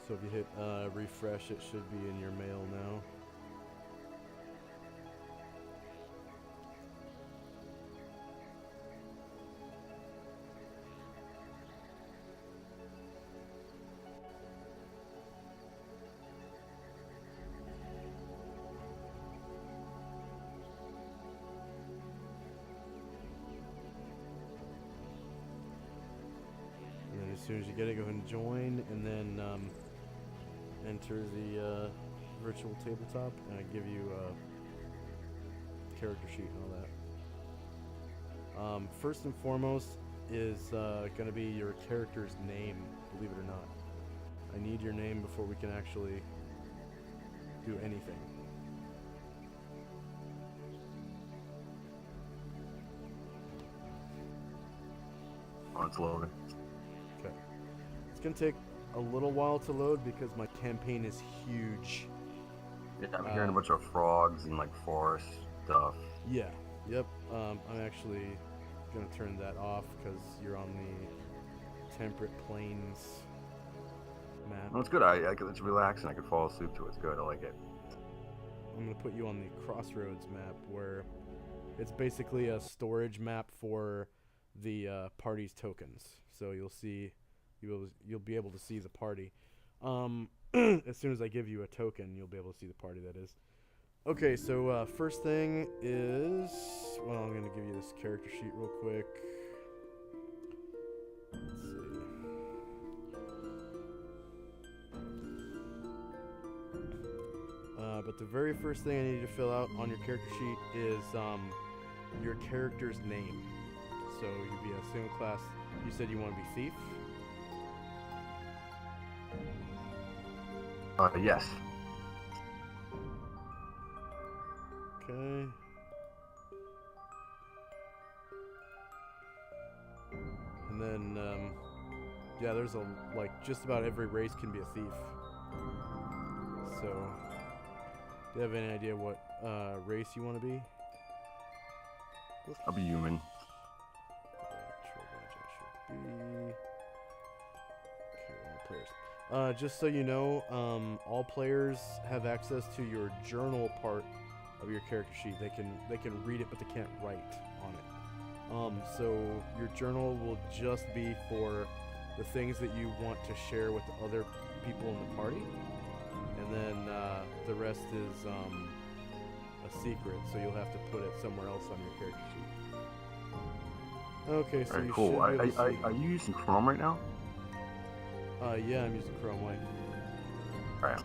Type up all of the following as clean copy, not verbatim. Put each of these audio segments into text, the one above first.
So if you hit refresh, it should be in your mail now. And then as soon as you get it, go ahead and join, and then enter the virtual tabletop, and I give you a character sheet and all that. First and foremost is going to be your character's name, believe it or not. I need your name before we can actually do anything. Oh, it's loading. Okay. It's going to take a little while to load because my campaign is huge. Yeah, I'm hearing a bunch of frogs and like forest stuff. Yeah, yep. I'm actually going to turn that off because you're on the Temperate Plains map. No, it's good. It's relaxing. I could fall asleep to it. It's good. I like it. I'm going to put you on the Crossroads map, where it's basically a storage map for the party's tokens. So you'll be able to see the party. As soon as I give you a token, you'll be able to see the party, that is. Okay, so first thing is, well, I'm going to give you this character sheet real quick. Let's see. But the very first thing I need you to fill out on your character sheet is your character's name. So you'd be a single class. You said you want to be thief? Yes. Okay. And then, yeah, there's just about every race can be a thief. So, do you have any idea what race you want to be? I'll be human. Just so you know, all players have access to your journal part of your character sheet. They can read it, but they can't write on it. So your journal will just be for the things that you want to share with the other people in the party, and then the rest is a secret. So you'll have to put it somewhere else on your character sheet. Okay, so you cool. should be able to see. Are you using Chrome right now? Yeah, I'm using Chrome White. Alright.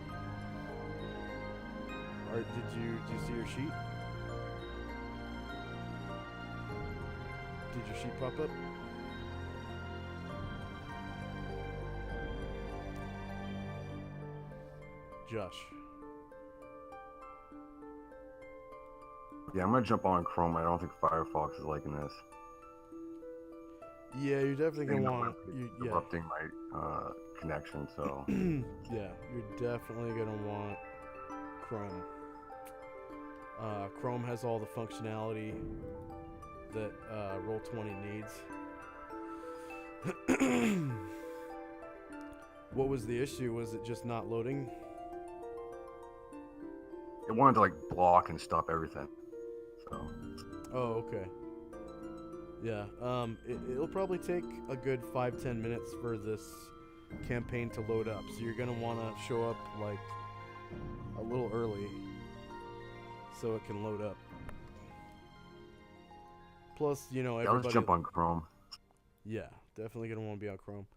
Did you see your sheet? Did your sheet pop up? Josh. Yeah, I'm gonna jump on Chrome. I don't think Firefox is liking this. Yeah, you're definitely gonna want. Interrupting my connection, so. Yeah, you're definitely gonna want Chrome. Chrome has all the functionality that Roll20 needs. What was the issue? Was it just not loading? It wanted to like block and stop everything. So. Oh, okay. Yeah, it'll probably take a good 5-10 minutes for this campaign to load up. So you're gonna want to show up like a little early so it can load up. Plus, you know, everybody. Let's jump on Chrome. Yeah, definitely gonna want to be on Chrome.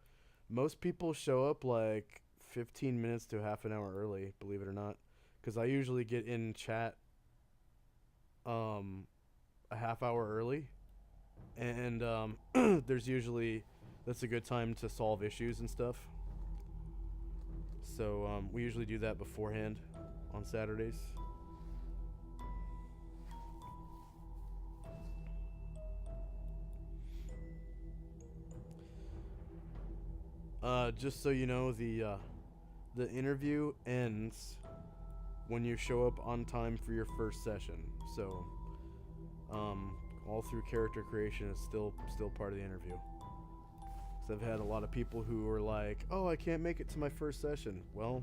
Most people show up like 15 minutes to half an hour early, believe it or not, because I usually get in chat a half hour early. And that's a good time to solve issues and stuff. So we usually do that beforehand on Saturdays. Just so you know, the interview ends when you show up on time for your first session. So all through character creation is still part of the interview. So I've had a lot of people who are like, "Oh, I can't make it to my first session." Well,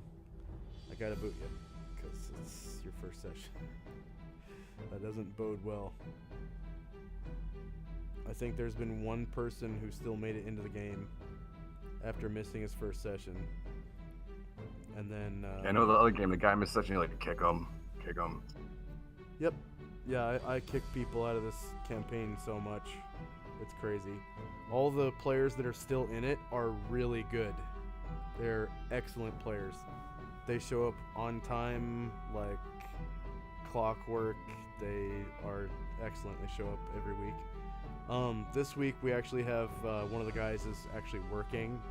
I gotta boot you because it's your first session. That doesn't bode well. I think there's been one person who still made it into the game after missing his first session. And then... I know the other game, the guy missed session, like, kick him. Yep. Yeah, I kick people out of this campaign so much. It's crazy. All the players that are still in it are really good. They're excellent players. They show up on time like clockwork. They are excellent. They show up every week. This week we actually have one of the guys is actually working.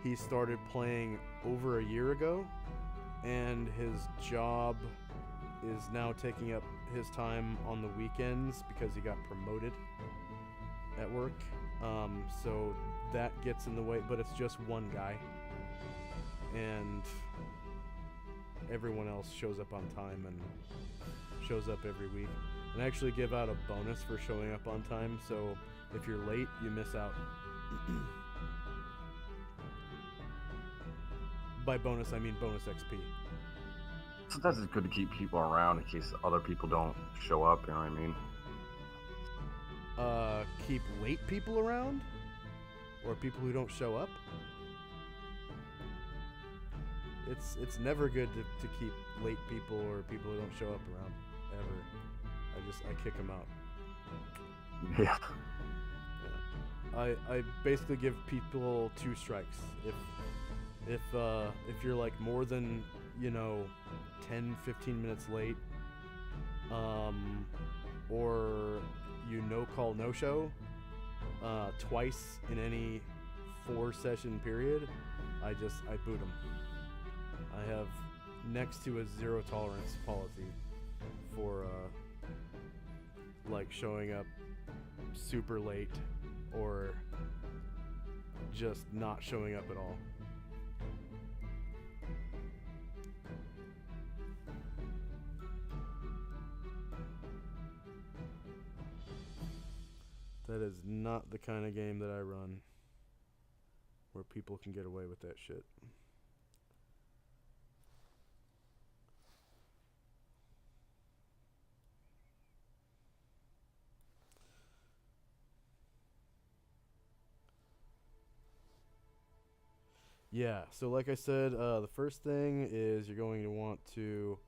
He started playing over a year ago, and his job is now taking up his time on the weekends because he got promoted at work. So that gets in the way, but it's just one guy, and everyone else shows up on time and shows up every week. And I actually give out a bonus for showing up on time, so if you're late, you miss out. By bonus, I mean bonus XP. Sometimes it's good to keep people around in case other people don't show up, you know what I mean? Keep late people around? Or people who don't show up? It's never good to keep late people or people who don't show up around, ever. I kick them out. Yeah. I basically give people 2 strikes. If you're like more than, 10, 15 minutes late, or you no-call, no-show, twice in any 4-session period, I boot them. I have next to a 0 tolerance policy for, like showing up super late or just not showing up at all. That is not the kind of game that I run where people can get away with that shit. Yeah, so like I said, the first thing is you're going to want to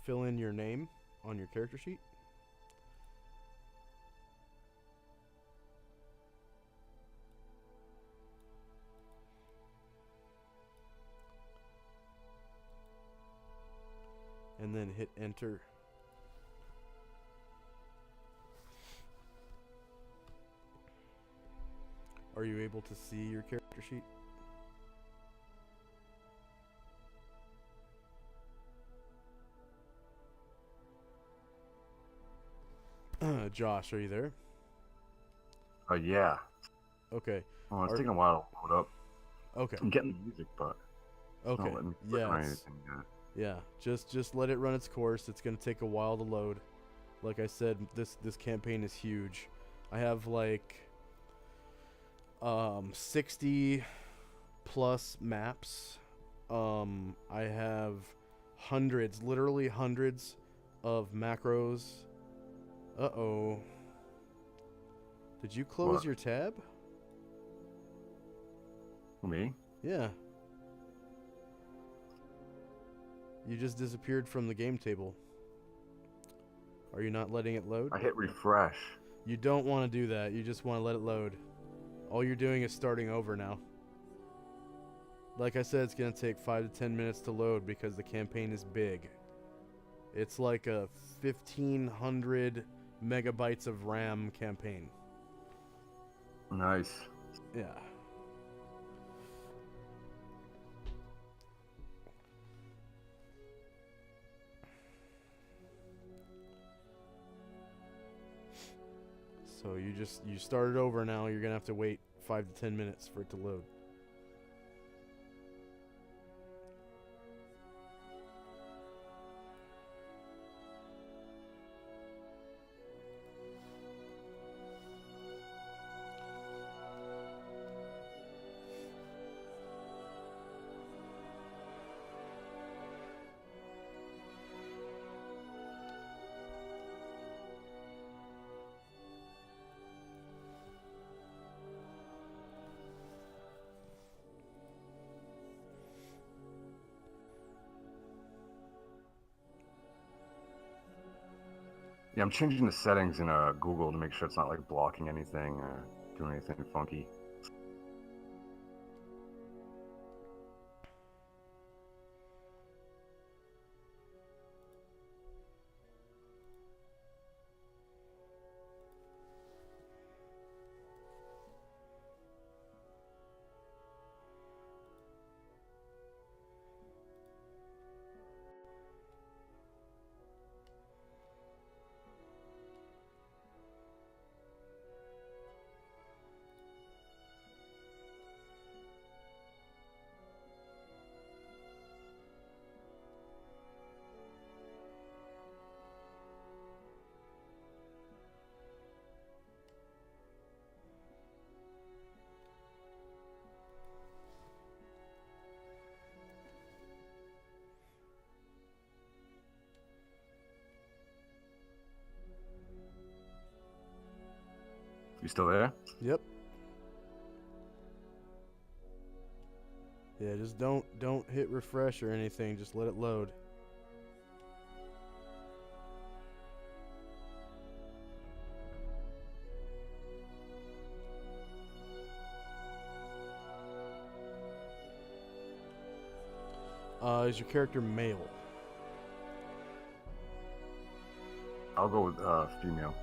fill in your name on your character sheet. And then hit enter. Are you able to see your character sheet? Josh, are you there? Yeah. Okay. Oh, it's taking a while to load up. Okay. I'm getting the music, but it's Okay. not letting me click on Yes. anything yet. Yeah. Just let it run its course. It's gonna take a while to load. Like I said, this campaign is huge. I have like 60 plus maps. I have hundreds, literally hundreds of macros. Uh-oh. Did you close What? your tab? Me? Yeah. You just disappeared from the game table. Are you not letting it load? I hit refresh. You don't want to do that. You just want to let it load. All you're doing is starting over now. Like I said, it's going to take 5 to 10 minutes to load because the campaign is big. It's like a 1,500 megabytes of RAM campaign. Nice. Yeah. So you started over now. You're gonna have to wait 5 to 10 minutes for it to load. Yeah, I'm changing the settings in Google to make sure it's not like blocking anything or doing anything funky. You still there? Yep. Yeah, just don't hit refresh or anything. Just let it load. Is your character male? I'll go with female.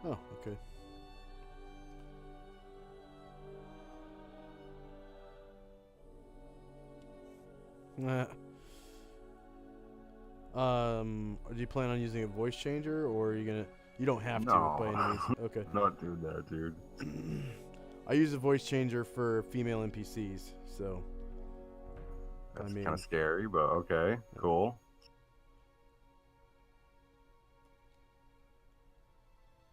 Oh, okay. Do you plan on using a voice changer, or are you gonna? You don't have to by any means. Okay. Not do that, dude. I use a voice changer for female NPCs, so. That's kind of scary, but okay, cool.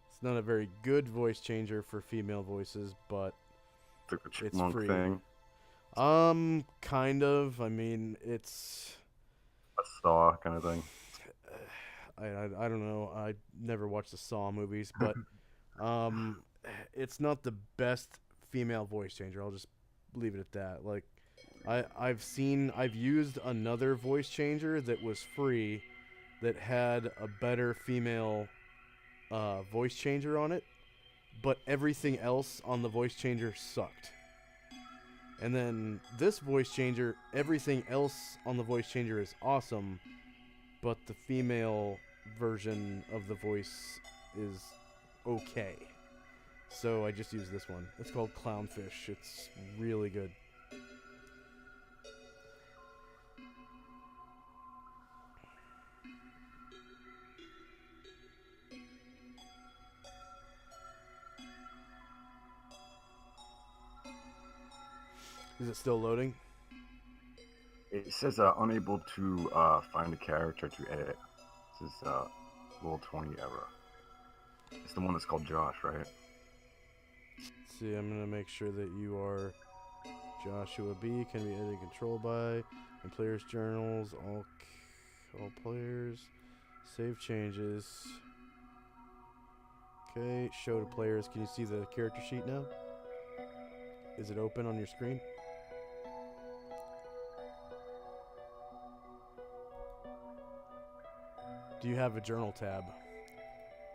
It's not a very good voice changer for female voices, but it's free. Thing. Kind of. I mean, it's a Saw kind of thing. I don't know. I never watched the Saw movies, but it's not the best female voice changer. I'll just leave it at that. Like, I've used another voice changer that was free, that had a better female voice changer on it, but everything else on the voice changer sucked. And then this voice changer, everything else on the voice changer is awesome, but the female version of the voice is okay. So I just use this one. It's called Clownfish. It's really good. Is it still loading? It says unable to find a character to edit. This is Roll20 error. It's the one that's called Josh, right? Let's see, I'm gonna make sure that you are Joshua B. Can be edited and controlled by and players' journals. All players. Save changes. Okay, show to players. Can you see the character sheet now? Is it open on your screen? Do you have a journal tab?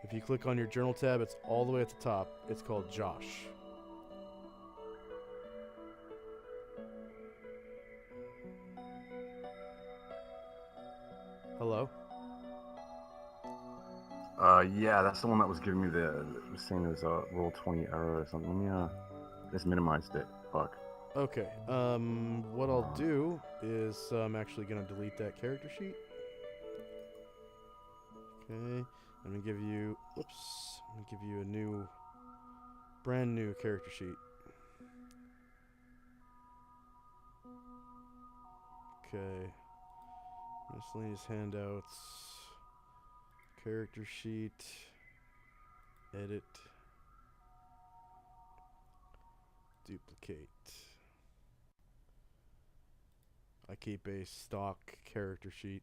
If you click on your journal tab, it's all the way at the top. It's called Josh. Hello? Yeah, that's the one that was giving me was saying there's a Roll20 error or something. Let me just minimized it. Fuck. Okay. What I'll do is I'm actually gonna delete that character sheet. Okay. I'm gonna give you. Whoops. I'm gonna give you a brand new character sheet. Okay. Miscellaneous handouts. Character sheet. Edit. Duplicate. I keep a stock character sheet.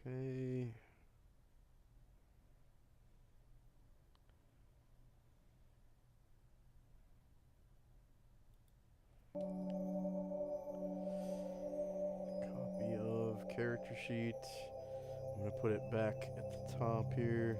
Okay. character sheet. I'm going to put it back at the top here.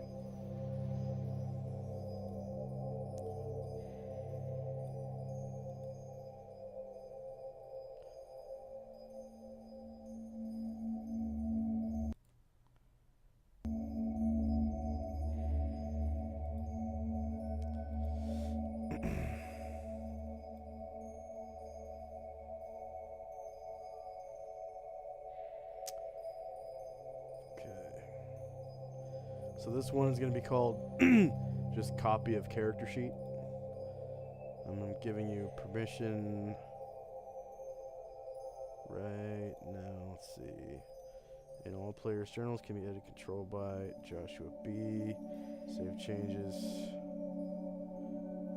So this one is going to be called just copy of character sheet. I'm giving you permission right now. Let's see. In all players' journals can be edited controlled by Joshua B. Save changes.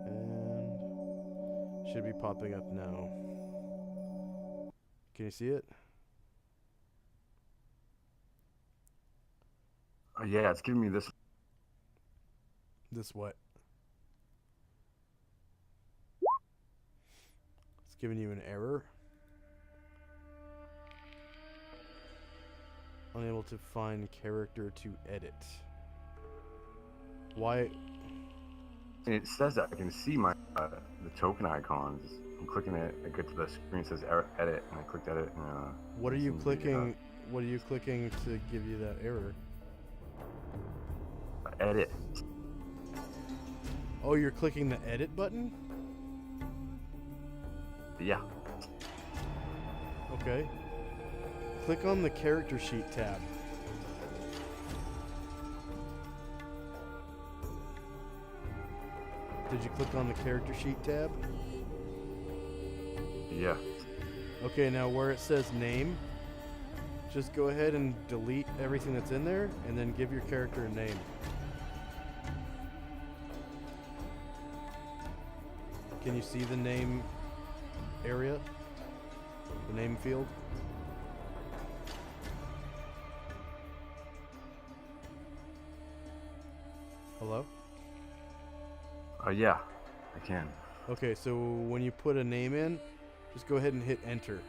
And should be popping up now. Can you see it? Yeah, it's giving me this. This what? It's giving you an error. Unable to find character to edit. Why? It says that I can see my the token icons. I'm clicking it. I get to the screen that says edit, and I clicked edit. And, what are you clicking? What are you clicking to give you that error? Edit. Oh, you're clicking the edit button? Yeah. Okay. Click on the character sheet tab. Did you click on the character sheet tab? Yeah. Okay, now where it says name, just go ahead and delete everything that's in there and then give your character a name. Can you see the name area? The name field? Hello? Yeah, I can. Okay, so when you put a name in, just go ahead and hit enter.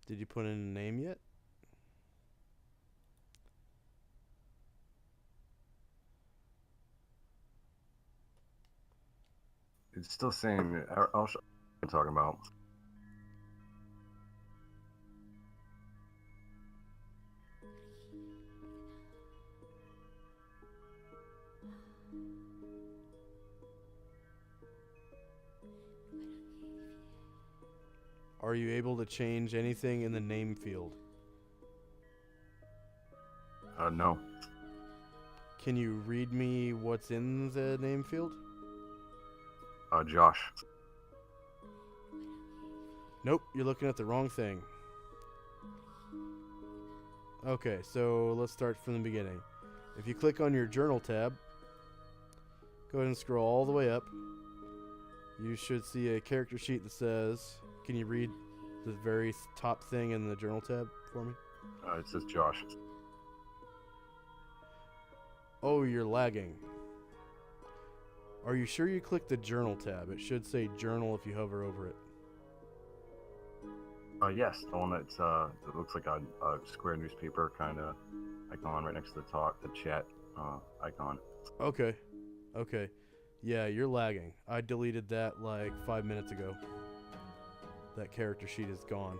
Did you put in a name yet? It's still saying. I'll show what I'm talking about. Are you able to change anything in the name field? No. Can you read me what's in the name field? Josh. Nope, you're looking at the wrong thing. Okay, so let's start from the beginning. If you click on your journal tab, go ahead and scroll all the way up. You should see a character sheet that says, can you read the very top thing in the journal tab for me? It says Josh. Oh, you're lagging. Are you sure you clicked the journal tab? It should say journal if you hover over it. Yes, the one that's that looks like a square newspaper kind of icon right next to the chat icon. Okay. Okay. Yeah, you're lagging. I deleted that like 5 minutes ago. That character sheet is gone.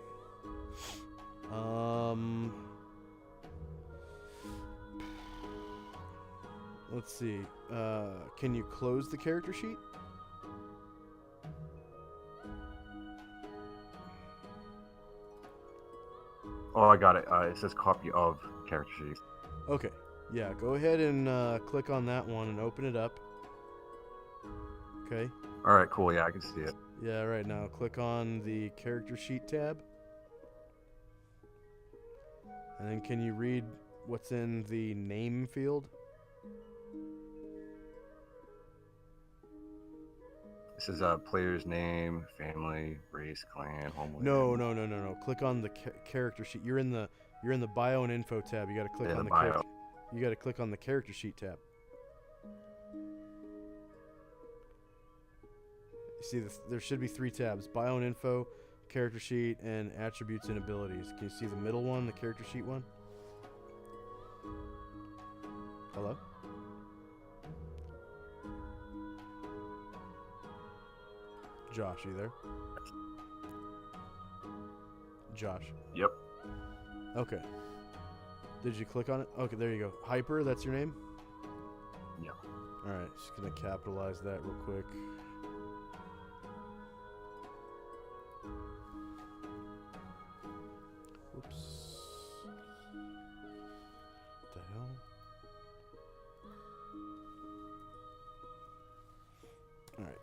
Let's see. Can you close the character sheet? Oh, I got it. It says copy of character sheet. Okay. Yeah, go ahead and click on that one and open it up. Okay. All right, cool. Yeah, I can see it. Yeah, right now click on the character sheet tab. And then can you read what's in the name field? This is player's name, family, race, clan, homeland. No. Click on the character sheet. You're in the bio and info tab. You got to click on the bio. You got to click on the character sheet tab. You see, there should be 3 tabs: bio and info, character sheet, and attributes and abilities. Can you see the middle one, the character sheet one? Hello? Josh, you there? Josh. Yep. Okay. Did you click on it? Okay, there you go. Hyper, that's your name? Yep. Alright, just gonna capitalize that real quick. Oops. What the hell? Alright.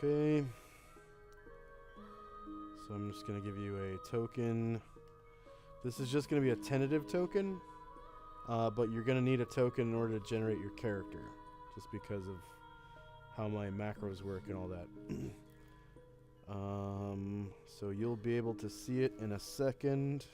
Okay. So I'm just going to give you a token. This is just going to be a tentative token, but you're going to need a token in order to generate your character, just because of how my macros work and all that. So you'll be able to see it in a second.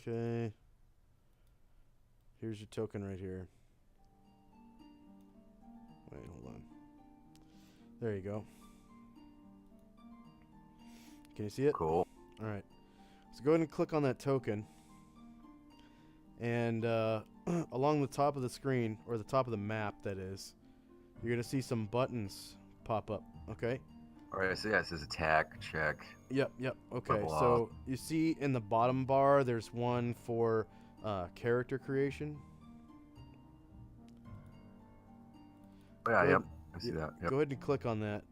Okay. Here's your token right here. Wait, hold on. There you go. Can you see it? Cool. All right. So go ahead and click on that token. And along the top of the screen, or the top of the map, that is, you're going to see some buttons pop up, okay? All right, so yeah, it says attack, check. Yep. Okay, Level so up. you see in the bottom bar, there's one for character creation. Oh, yeah, Go yep. ahead- I see that. Yep. Go ahead and click on that.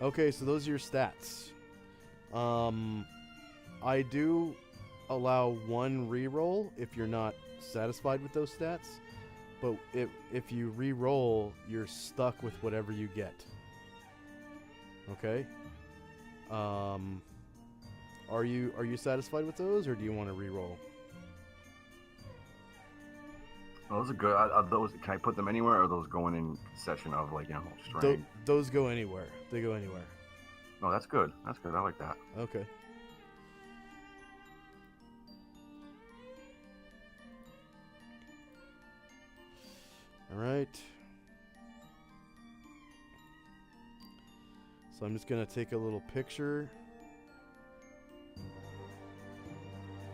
Okay, so those are your stats. I do allow 1 reroll if you're not satisfied with those stats, but if you reroll, you're stuck with whatever you get. Okay. Are you satisfied with those, or do you want to reroll? Oh, those are good. Are those, can I put them anywhere, or are those going in session of, like, strength? Those go anywhere. They go anywhere. No, that's good. That's good. I like that. Okay. All right. So I'm just going to take a little picture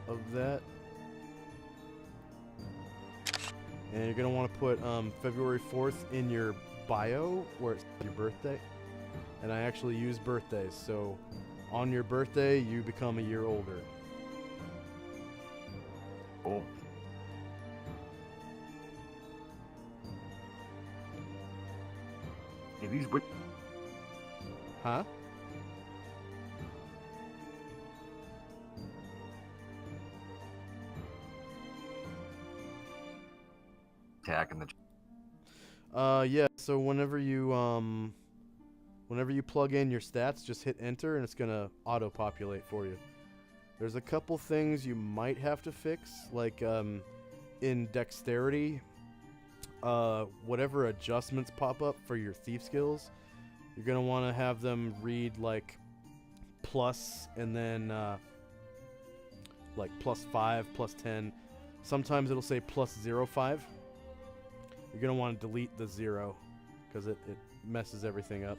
of that. And you're going to want to put February 4th in your bio, where it's your birthday. And I actually use birthdays, so on your birthday, you become a year older. Cool. Hey, these Huh? attack and the. Yeah, so whenever you plug in your stats, just hit enter and it's gonna auto-populate for you. There's a couple things you might have to fix, like in dexterity, whatever adjustments pop up for your thief skills, you're gonna want to have them read like plus and then like +5, +10. Sometimes it'll say +0.5. You're gonna want to delete the 0 because it messes everything up.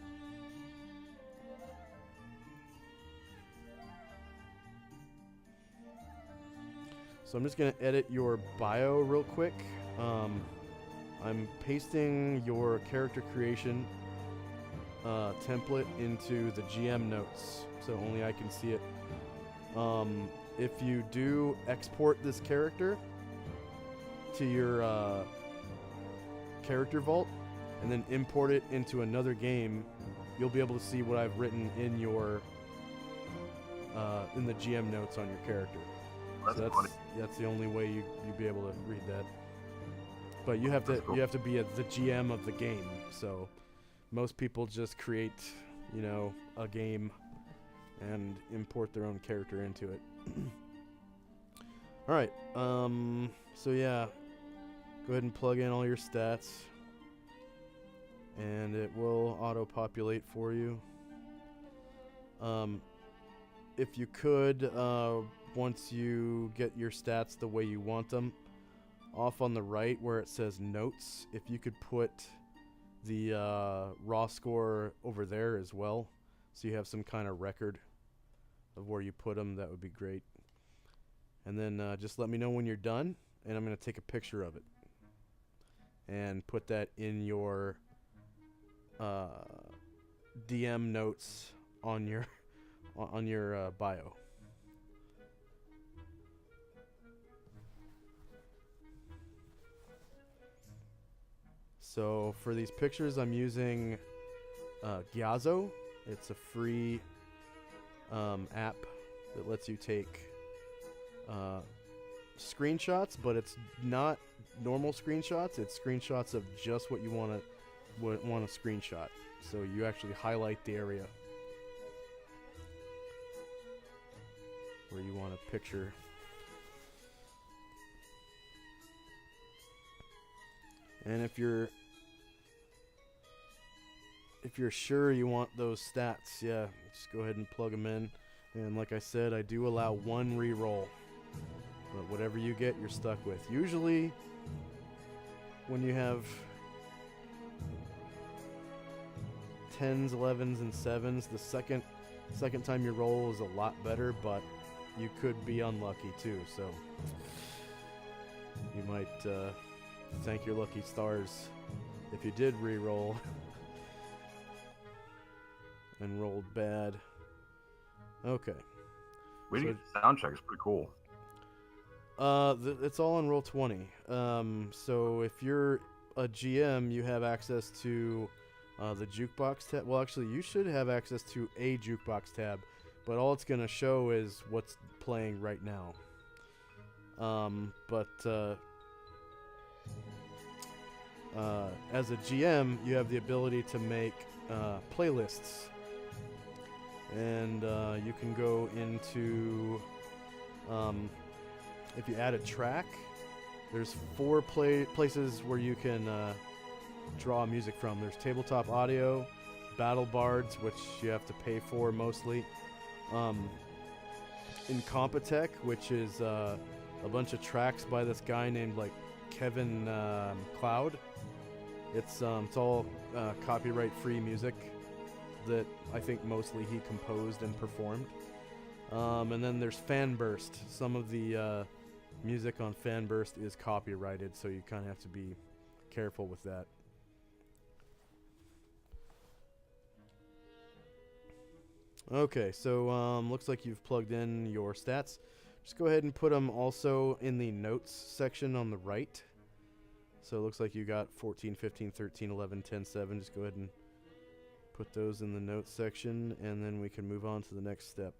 So I'm just going to edit your bio real quick. I'm pasting your character creation template into the GM notes, so only I can see it. If you do export this character to your character vault, and then import it into another game, you'll be able to see what I've written in your in the GM notes on your character. So that's the only way you'd be able to read that. But you have to be the GM of the game. So most people just create, a game and import their own character into it. All right. So yeah, go ahead and plug in all your stats, and it will auto-populate for you. If you could, once you get your stats the way you want them, off on the right where it says notes, if you could put the raw score over there as well, so you have some kind of record of where you put them, that would be great. And then just let me know when you're done, and I'm going to take a picture of it and put that in your DM notes on your bio. So for these pictures, I'm using Gyazo. It's a free app that lets you take screenshots, but it's not normal screenshots. It's screenshots of just what you want to screenshot. So you actually highlight the area where you want a picture. And if you're sure you want those stats, yeah, just go ahead and plug them in. And like I said, I do allow one re-roll, but whatever you get, you're stuck with. Usually, when you have 10s, 11s, and 7s, the second time you roll is a lot better, but you could be unlucky too, so you might thank your lucky stars if you did re-roll and rolled bad. Okay. Way to get the soundtrack is pretty cool. It's all on Roll20. So if you're a GM, you have access to the jukebox tab. Well, actually, you should have access to a jukebox tab, but all it's going to show is what's playing right now. As a GM, you have the ability to make playlists. And you can go into, if you add a track, there's 4 places where you can draw music from. There's Tabletop Audio, Battle Bards, which you have to pay for mostly, Incompetech, which is a bunch of tracks by this guy named Kevin Cloud. It's all copyright-free music that I think mostly he composed and performed. And then there's Fanburst. Some of the music on Fanburst is copyrighted, so you kind of have to be careful with that. Okay, so looks like you've plugged in your stats. Just go ahead and put them also in the notes section on the right. So it looks like you got 14, 15, 13, 11, 10, 7. Just go ahead and put those in the notes section, and then we can move on to the next step.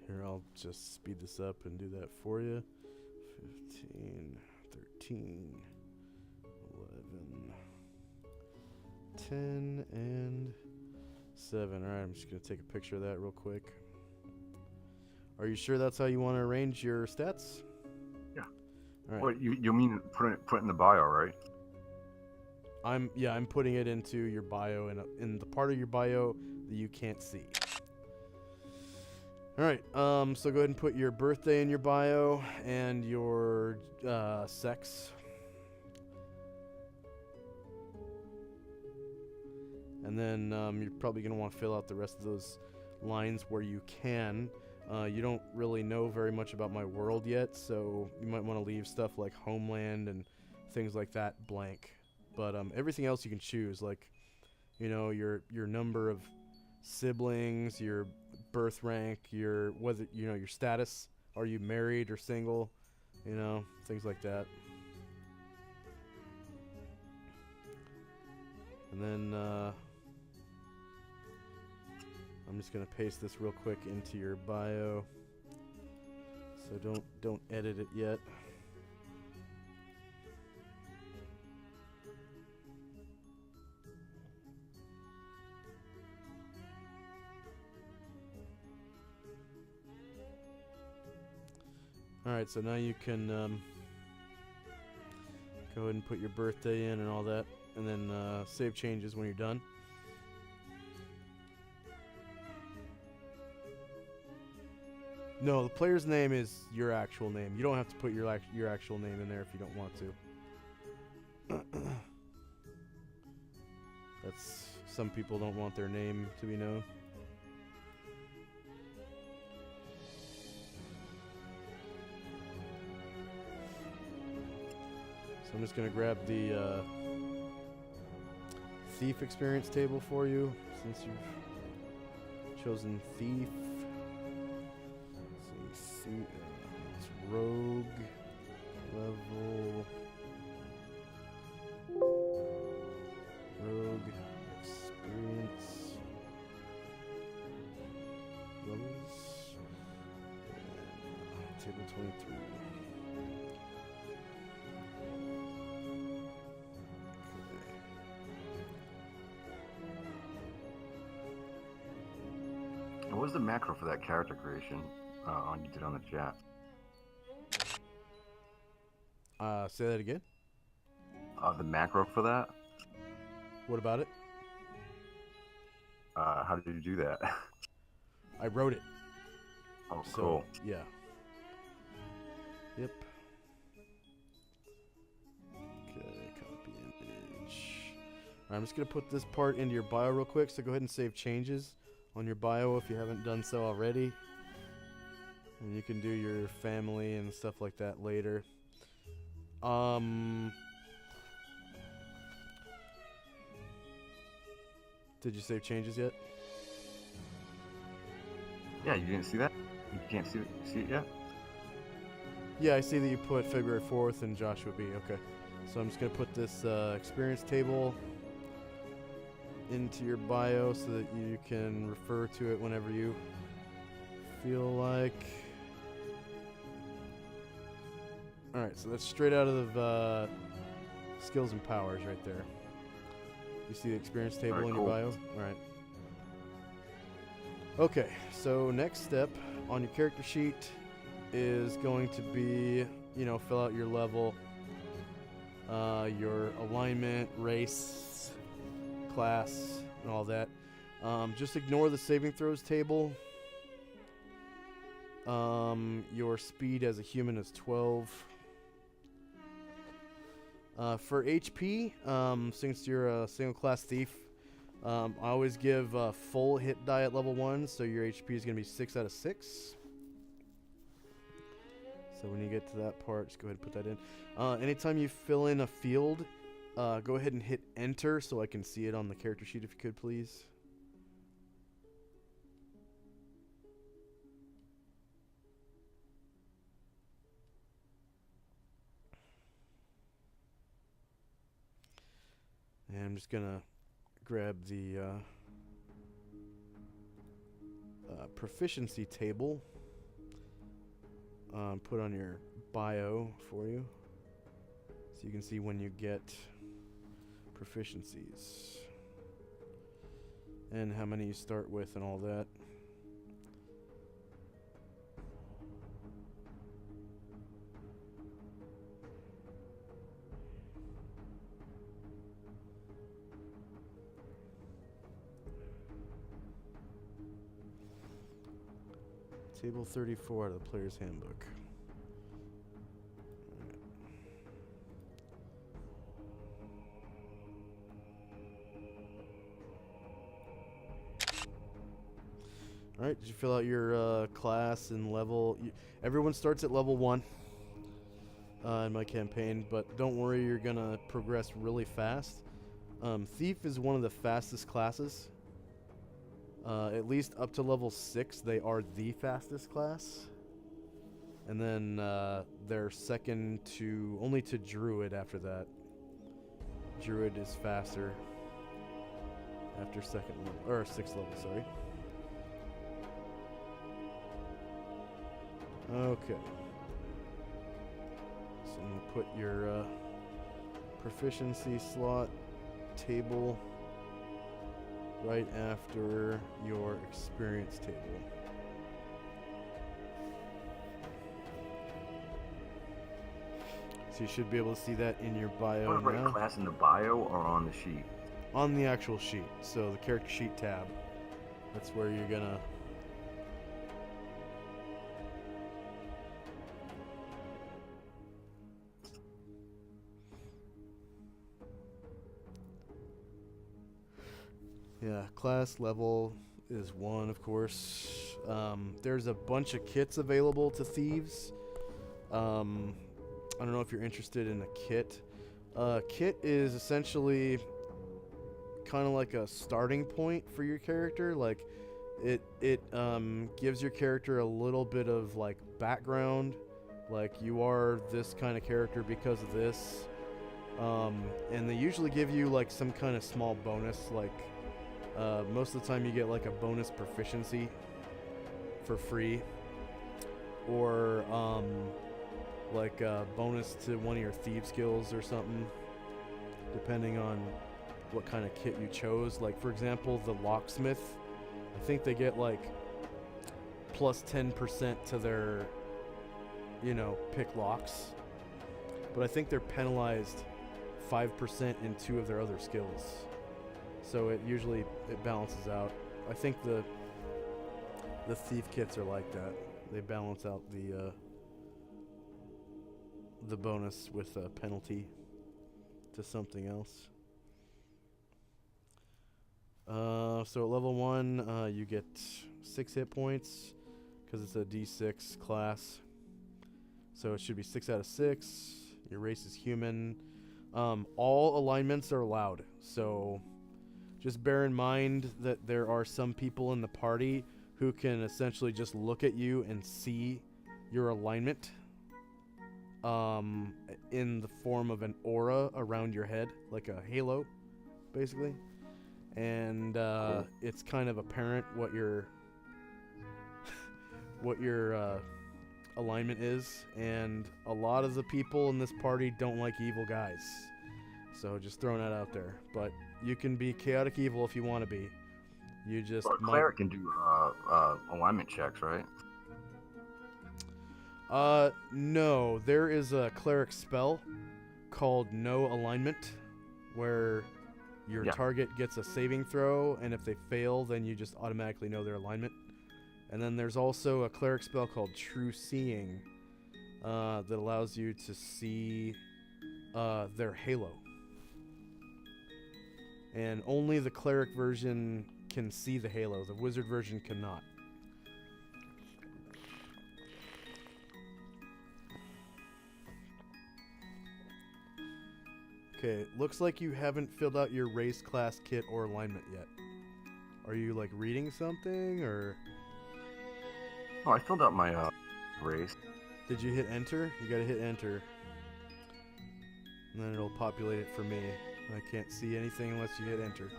Here, I'll just speed this up and do that for you. 15, 13, 11, 10, and 7. Alright, I'm just going to take a picture of that real quick. Are you sure that's how you want to arrange your stats? Yeah. All right. Well, you mean put in the bio, right? I'm putting it into your bio, in the part of your bio that you can't see. Alright, so go ahead and put your birthday in your bio and your sex. And then you're probably going to want to fill out the rest of those lines where you can. You don't really know very much about my world yet, so you might want to leave stuff like homeland and things like that blank. But everything else you can choose, like, you know, your number of siblings, your birth rank, your whether you know your status, are you married or single, you know, things like that. And then I'm just gonna paste this real quick into your bio. So don't edit it yet. Alright, so now you can go ahead and put your birthday in and all that, and then save changes when you're done. No, the player's name is your actual name. You don't have to put your actual name in there if you don't want to. That's, some people don't want their name to be known. So I'm just going to grab the thief experience table for you, since you've chosen thief. So you see, it's rogue level, rogue experience levels, table 23. What was the macro for that character creation you did on the chat? Say that again. The macro for that? What about it? How did you do that? I wrote it. Oh, So, cool. yeah. Yep. Okay, copy image. Alright, I'm just going to put this part into your bio real quick, so go ahead and save changes on your bio if you haven't done so already. And you can do your family and stuff like that later. Did you save changes yet? Yeah, you didn't see that? You can't see it yet? Yeah, I see that you put February 4th and Joshua B. Okay. So I'm just going to put this experience table into your bio so that you can refer to it whenever you feel like. Alright, so that's straight out of skills and powers right there. You see the experience table Alright, in cool. your bio? Alright. Okay, so next step on your character sheet is going to be, you know, fill out your level, your alignment, race, class, and all that. Just ignore the saving throws table. Your speed as a human is 12. For HP, since you're a single class thief, I always give full hit die at level 1, so your HP is going to be 6 out of 6. So when you get to that part, just go ahead and put that in. Anytime you fill in a field, go ahead and hit enter so I can see it on the character sheet if you could, please. And I'm just going to grab the proficiency table, put on your bio for you, so you can see when you get proficiencies and how many you start with and all that. Table 34 out of the player's handbook. Alright, did you fill out your class and level? Everyone starts at level 1. in my campaign, but don't worry, you're gonna progress really fast. Thief is one of the fastest classes. At least up to level 6, they are the fastest class. And then they're second to only to Druid after that. Druid is faster after second level, or 6th level, sorry. Okay. So you put your proficiency slot table right after your experience table. So you should be able to see that in your bio Want to write now. class in the bio or on the sheet? On the actual sheet. So the character sheet tab. That's where you're gonna... Yeah, class level is 1, of course. There's a bunch of kits available to thieves. I don't know if you're interested in a kit. Kit is essentially kind of like a starting point for your character. Like, it gives your character a little bit of like background. Like, you are this kind of character because of this. And they usually give you like some kind of small bonus. Like, most of the time you get like a bonus proficiency for free, or like a bonus to one of your thief skills or something, depending on what kind of kit you chose. Like, for example, the locksmith, I think they get like plus 10% to their, you know, pick locks, but I think they're penalized 5% in 2 of their other skills. So it usually balances out. I think the thief kits are like that. They balance out the bonus with a penalty to something else. So at level 1, you get 6 hit points because it's a D6 class. So it should be 6 out of 6. Your race is human. All alignments are allowed. So just bear in mind that there are some people in the party who can essentially just look at you and see your alignment in the form of an aura around your head, like a halo, basically. And it's kind of apparent what your alignment is. And a lot of the people in this party don't like evil guys. So just throwing that out there. But you can be chaotic evil if you want to be. You just Well, a cleric can do alignment checks, right? No. There is a cleric spell called No Alignment, where your target gets a saving throw, and if they fail, then you just automatically know their alignment. And then there's also a cleric spell called True Seeing that allows you to see their halo. And only the cleric version can see the halo. The wizard version cannot. Okay, looks like you haven't filled out your race, class, kit, or alignment yet. Are you like reading something, or? Oh, I filled out my race. Did you hit enter? You gotta hit enter. And then it'll populate it for me. I can't see anything unless you hit enter.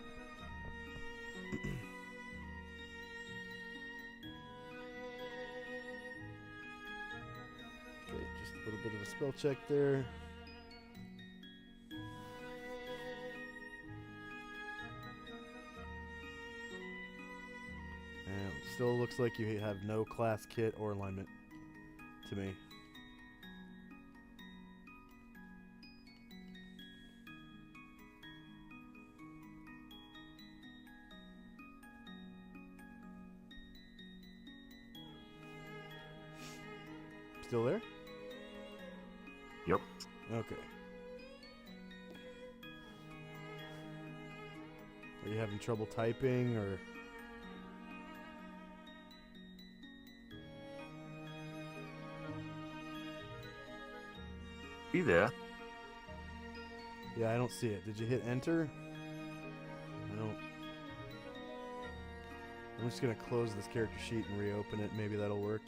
Okay, just a little bit of a spell check there. And it still looks like you have no class, kit, or alignment to me. Still there? Yep. Okay. Are you having trouble typing, or? be there. Yeah, I don't see it. Did you hit enter? I don't. I'm just gonna close this character sheet and reopen it. Maybe that'll work.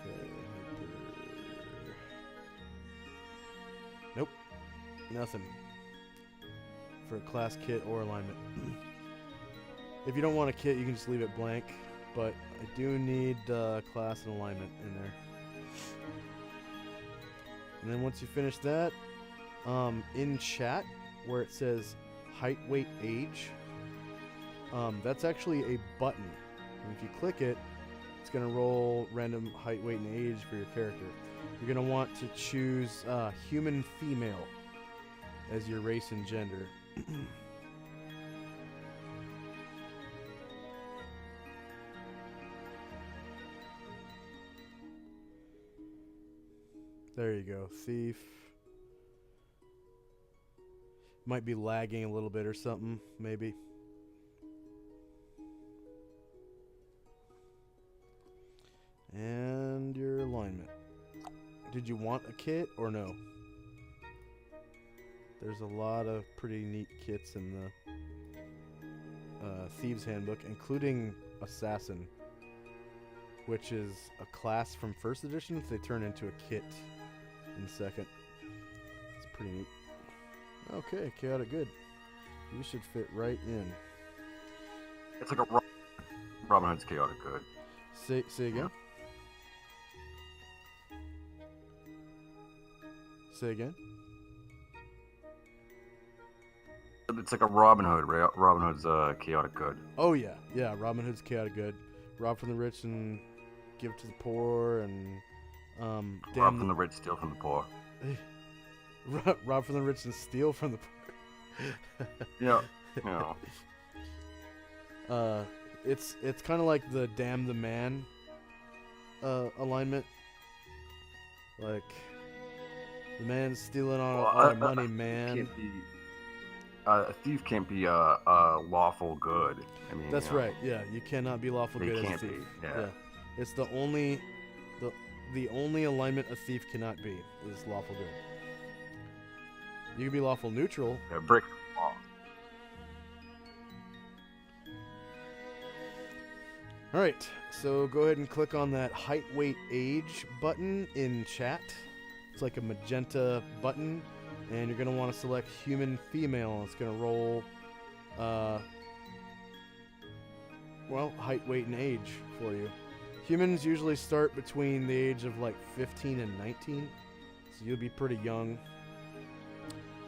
Okay. Nope. Nothing. For a class kit or alignment. If you don't want a kit, you can just leave it blank. But I do need class and alignment in there. And then once you finish that, in chat where it says height, weight, age, that's actually a button. And if you click it, it's going to roll random height, weight, and age for your character. You're going to want to choose human female as your race and gender. There you go, thief. Might be lagging a little bit or something, maybe. And your alignment. Did you want a kit or no? There's a lot of pretty neat kits in the Thieves Handbook, including Assassin, which is a class from first edition. They turn into a kit in second. It's pretty neat. Okay, chaotic good. You should fit right in. It's like a Robin Hood's chaotic good. Say again. Say again. It's like a Robin Hood, right? Robin Hood's chaotic good. Oh yeah, yeah. Robin Hood's chaotic good. Rob from the rich and give to the poor, and rob from the rich, steal from the poor. Rob from the rich and steal from the poor. Yeah. Yeah. It's kind of like the damn the man alignment. Like the man's stealing on our money, man. A thief can't be a lawful good. I mean, that's right. Yeah, you cannot be lawful good as a thief. Yeah. It's the only alignment a thief cannot be is lawful good. You can be lawful neutral. Yeah, break the law. All right, so go ahead and click on that height, weight, age button in chat. It's like a magenta button, and you're going to want to select human female. It's going to roll, height, weight, and age for you. Humans usually start between the age of like 15 and 19, so you'll be pretty young.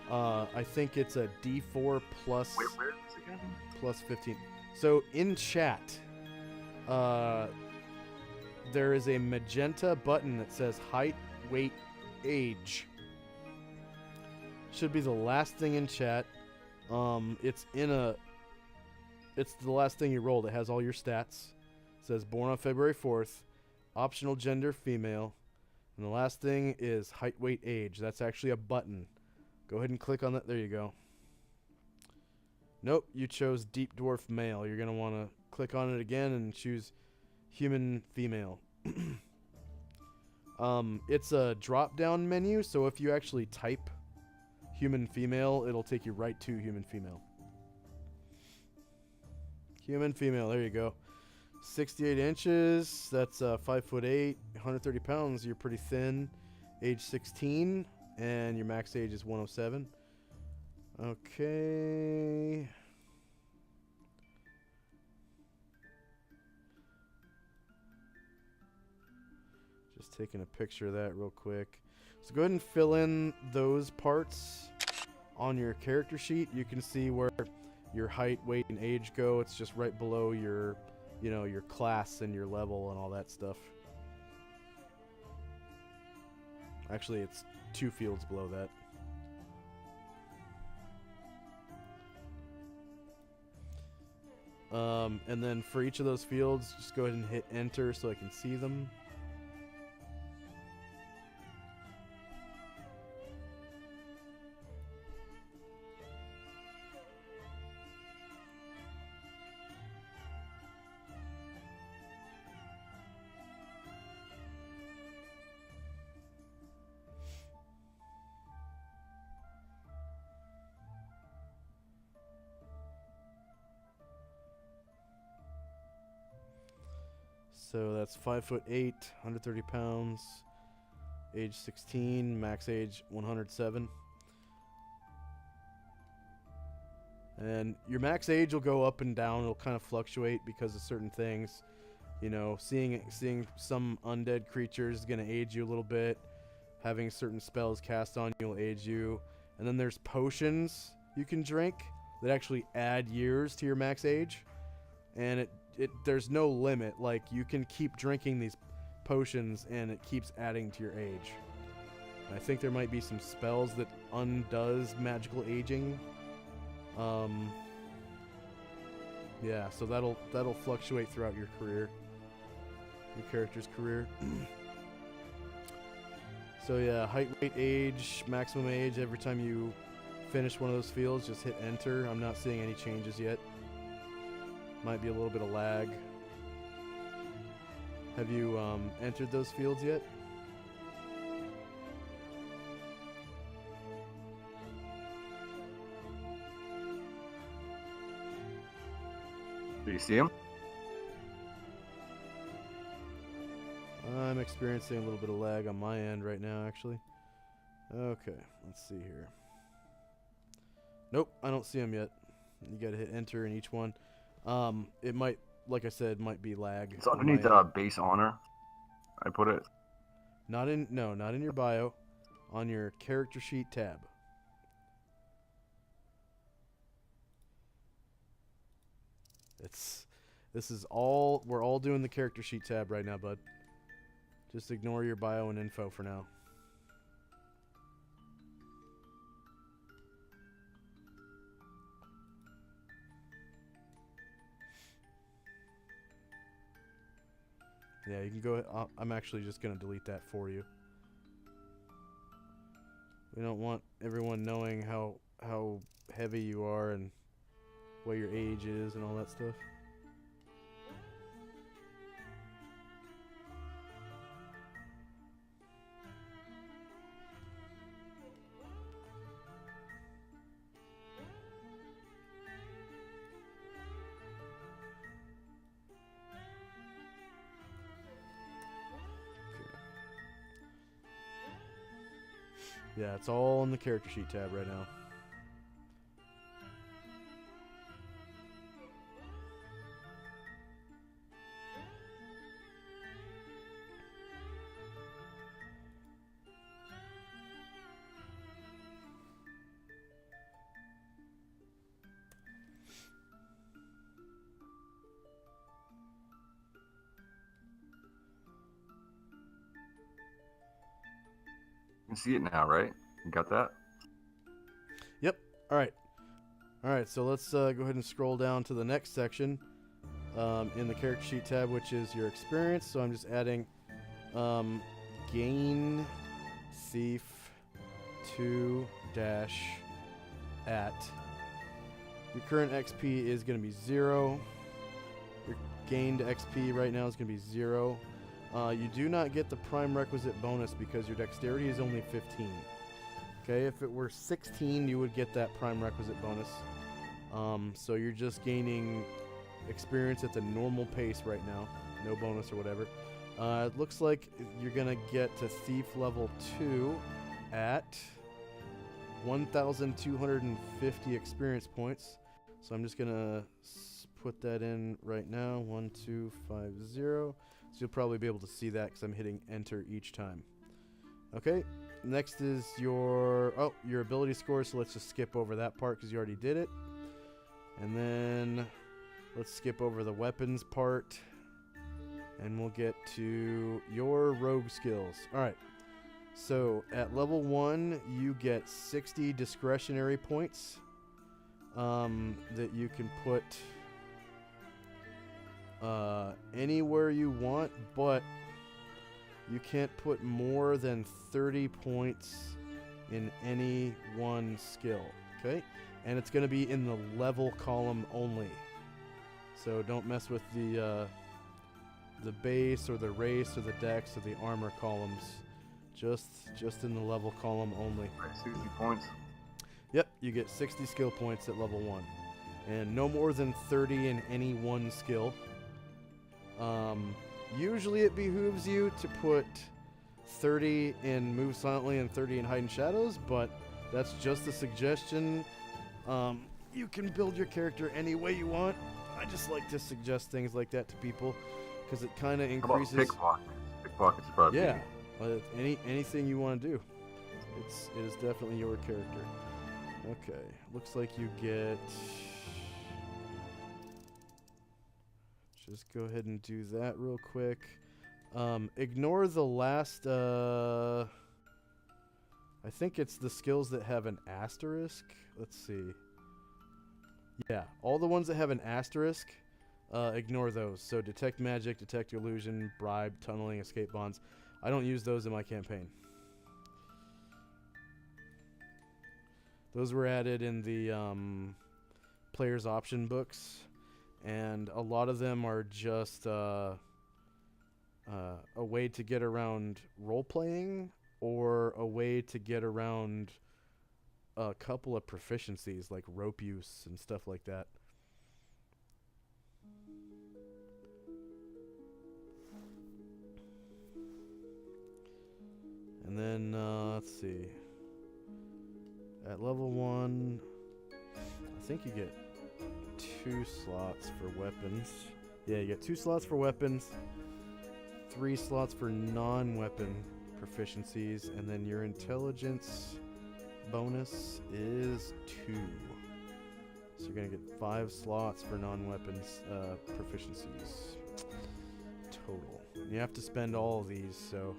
I think it's a D4 plus. Wait, where is it again? Plus 15. So in chat, there is a magenta button that says height, weight, age. Should be the last thing in chat. It's the last thing you rolled. It has all your stats. It says born on February 4th, optional gender female, and the last thing is height, weight, age. That's actually a button. Go ahead and click on that. There you go. Nope, you chose deep dwarf male. You're going to want to click on it again and choose human female. It's a drop down menu, so if you actually type human female, it'll take you right to human female. Human female, there you go. 68 inches, that's 5'8", 130 pounds. You're pretty thin. Age 16, and your max age is 107. Okay. Just taking a picture of that real quick. So go ahead and fill in those parts on your character sheet. You can see where your height, weight, and age go. It's just right below your, your class and your level and all that stuff. Actually, it's 2 fields below that. And then for each of those fields, just go ahead and hit enter so I can see them. So that's 5'8", 130 pounds, age 16, max age 107. And your max age will go up and down. It'll kind of fluctuate because of certain things. You know, seeing some undead creatures is going to age you a little bit. Having certain spells cast on you will age you. And then there's potions you can drink that actually add years to your max age. And there's no limit. Like, you can keep drinking these potions and it keeps adding to your age. I think there might be some spells that undoes magical aging. Yeah, so that'll fluctuate throughout your career, your character's career. So yeah, height, weight, age, maximum age. Every time you finish one of those fields, just hit enter. I'm not seeing any changes yet. Might be a little bit of lag. Have you entered those fields yet? Do you see him? I'm experiencing a little bit of lag on my end right now, actually. Okay, let's see here. Nope, I don't see him yet. You gotta hit enter in each one. It might, like I said, might be lag. It's underneath base honor. I put it. Not in your bio, on your character sheet tab. We're all doing the character sheet tab right now, bud. Just ignore your bio and info for now. Yeah, you can go ahead. I'm actually just going to delete that for you. We don't want everyone knowing how heavy you are and what your age is and all that stuff. Yeah, it's all in the character sheet tab right now. You can see it now, right? You got that? Yep. All right. So let's go ahead and scroll down to the next section in the character sheet tab, which is your experience. So I'm just adding gain thief 2 dash at. Your current XP is going to be 0. Your gained XP right now is going to be 0. You do not get the prime requisite bonus because your dexterity is only 15. Okay, if it were 16, you would get that prime requisite bonus. So you're just gaining experience at the normal pace right now. No bonus or whatever. It looks like you're going to get to Thief level 2 at 1,250 experience points. So I'm just going to put that in right now. 1250. So you'll probably be able to see that because I'm hitting enter each time. Okay, next is your ability score. So let's just skip over that part because you already did it. And then let's skip over the weapons part. And we'll get to your rogue skills. Alright, so at level 1, you get 60 discretionary points that you can put anywhere you want, but you can't put more than 30 points in any one skill, okay? And it's going to be in the level column only. So don't mess with the base or the race or the dex or the armor columns. Just in the level column only. 60 points. Yep, you get 60 skill points at level 1. And no more than 30 in any one skill. Usually it behooves you to put 30 in Move Silently and 30 in Hide in Shadows, but that's just a suggestion. You can build your character any way you want. I just like to suggest things like that to people because it kind of How about increases. pickpockets? Pickpockets probably. Yeah, anything you want to do. It is definitely your character. Okay, looks like you get. Just go ahead and do that real quick. Ignore the last. I think it's the skills that have an asterisk. Let's see. Yeah, all the ones that have an asterisk, ignore those. So detect magic, detect illusion, bribe, tunneling, escape bonds. I don't use those in my campaign. Those were added in the player's option books, and a lot of them are just a way to get around role-playing or a way to get around a couple of proficiencies like rope use and stuff like that. And then, let's see. At level 1, I think you get 2 slots for weapons. Yeah, you get 2 slots for weapons, 3 slots for non-weapon proficiencies, and then your intelligence bonus is 2. So you're going to get 5 slots for non-weapons proficiencies total. You have to spend all of these, so...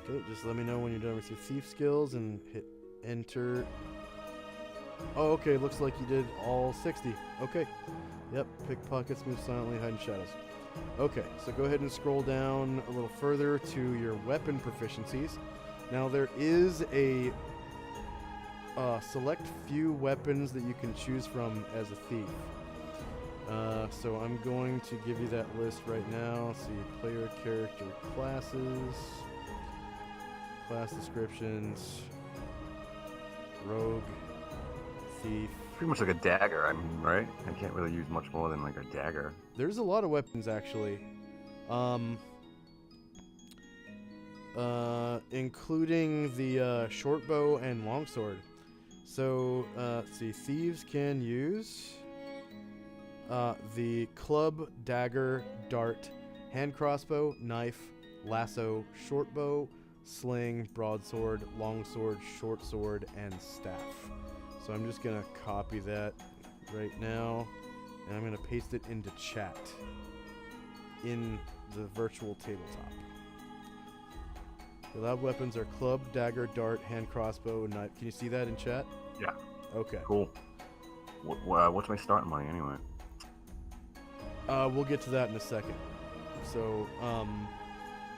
Okay, just let me know when you're done with your thief skills and hit enter. Oh, okay, looks like you did all 60. Okay. Yep, pickpockets, move silently, hide in shadows. Okay, so go ahead and scroll down a little further to your weapon proficiencies. Now there is a select few weapons that you can choose from as a thief. So I'm going to give you that list right now. See, player, character, classes. Class descriptions, rogue, thief. Pretty much like a dagger, I mean, right? I can't really use much more than like a dagger. There's a lot of weapons actually, including the short bow and longsword. So let's see, thieves can use the club, dagger, dart, hand crossbow, knife, lasso, short bow, sling, broadsword, longsword, short sword, and staff. So I'm just going to copy that right now, and I'm going to paste it into chat in the virtual tabletop. The lab weapons are club, dagger, dart, hand crossbow, knife. Can you see that in chat? Yeah. Okay. Cool. What's my starting money anyway? We'll get to that in a second. So,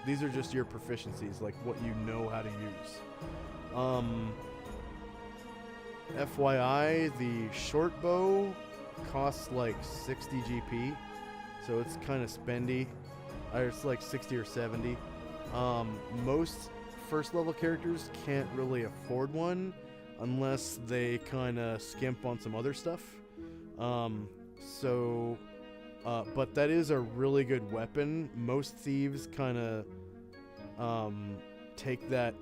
these are just your proficiencies, like what you know how to use. FYI, the short bow costs like 60 GP, so it's kind of spendy. It's like 60 or 70. Most first level characters can't really afford one unless they kind of skimp on some other stuff. But that is a really good weapon. Most thieves kind of take that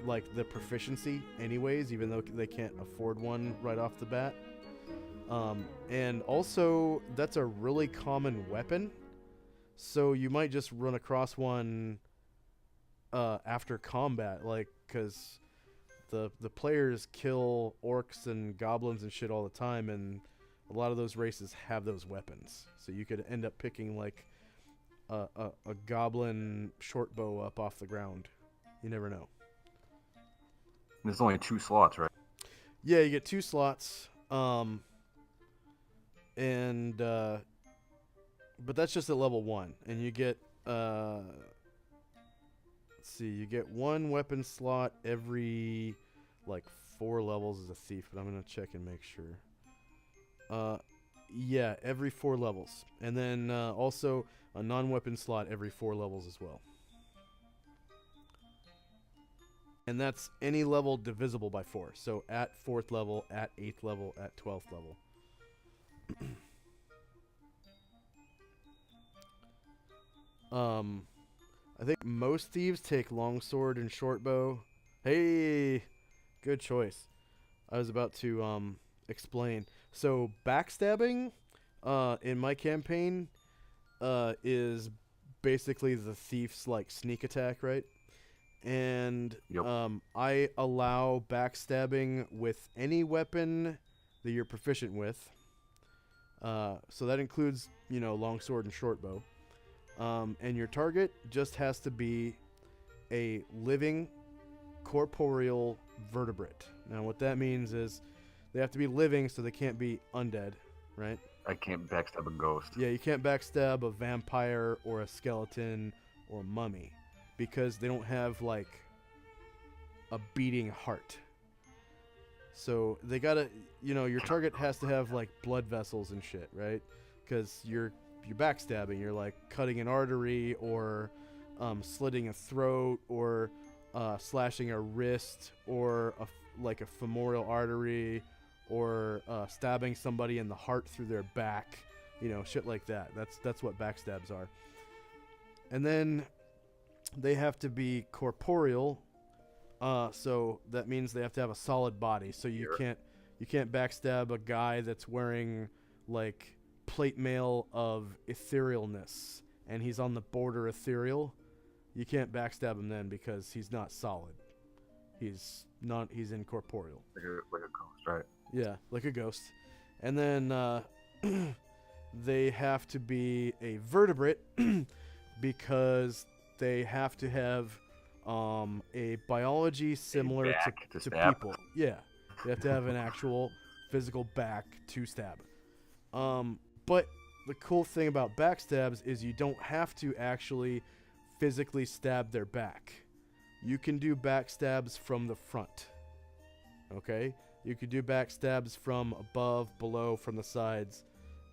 like the proficiency anyways, even though they can't afford one right off the bat. And also, that's a really common weapon. So you might just run across one after combat, like, because the players kill orcs and goblins and shit all the time, and a lot of those races have those weapons. So you could end up picking like a goblin short bow up off the ground. You never know. There's only 2 slots, right? Yeah, you get 2 slots. But that's just at level 1, and you get let's see. You get one weapon slot every like 4 levels as a thief, but I'm gonna check and make sure. Yeah, every 4 levels, and then also a non-weapon slot every 4 levels as well. And that's any level divisible by 4. So at 4th level, at 8th level, at 12th level. I think most thieves take longsword and shortbow. Hey, good choice. I was about to explain. So backstabbing, in my campaign, is basically the thief's like sneak attack, right? And Yep. I allow backstabbing with any weapon that you're proficient with. So that includes, longsword and shortbow. And your target just has to be a living corporeal vertebrate. Now, what that means is they have to be living, so they can't be undead, right? I can't backstab a ghost. Yeah, you can't backstab a vampire or a skeleton or a mummy because they don't have, like, a beating heart. So they gotta, your target has to have, like, blood vessels and shit, right? Because you're backstabbing. You're, like, cutting an artery or slitting a throat or slashing a wrist or, a femoral artery or stabbing somebody in the heart through their back, shit like that. That's what backstabs are. And then they have to be corporeal, so that means they have to have a solid body. So you can't backstab a guy that's wearing like plate mail of etherealness and he's on the border ethereal. You can't backstab him then because he's not solid. He's incorporeal. Like a ghost, right? Yeah, like a ghost. And then they have to be a vertebrate because they have to have a biology similar to people. Yeah, they have to have an actual physical back to stab. But the cool thing about backstabs is you don't have to actually physically stab their back. You can do backstabs from the front. Okay? You can do backstabs from above, below, from the sides.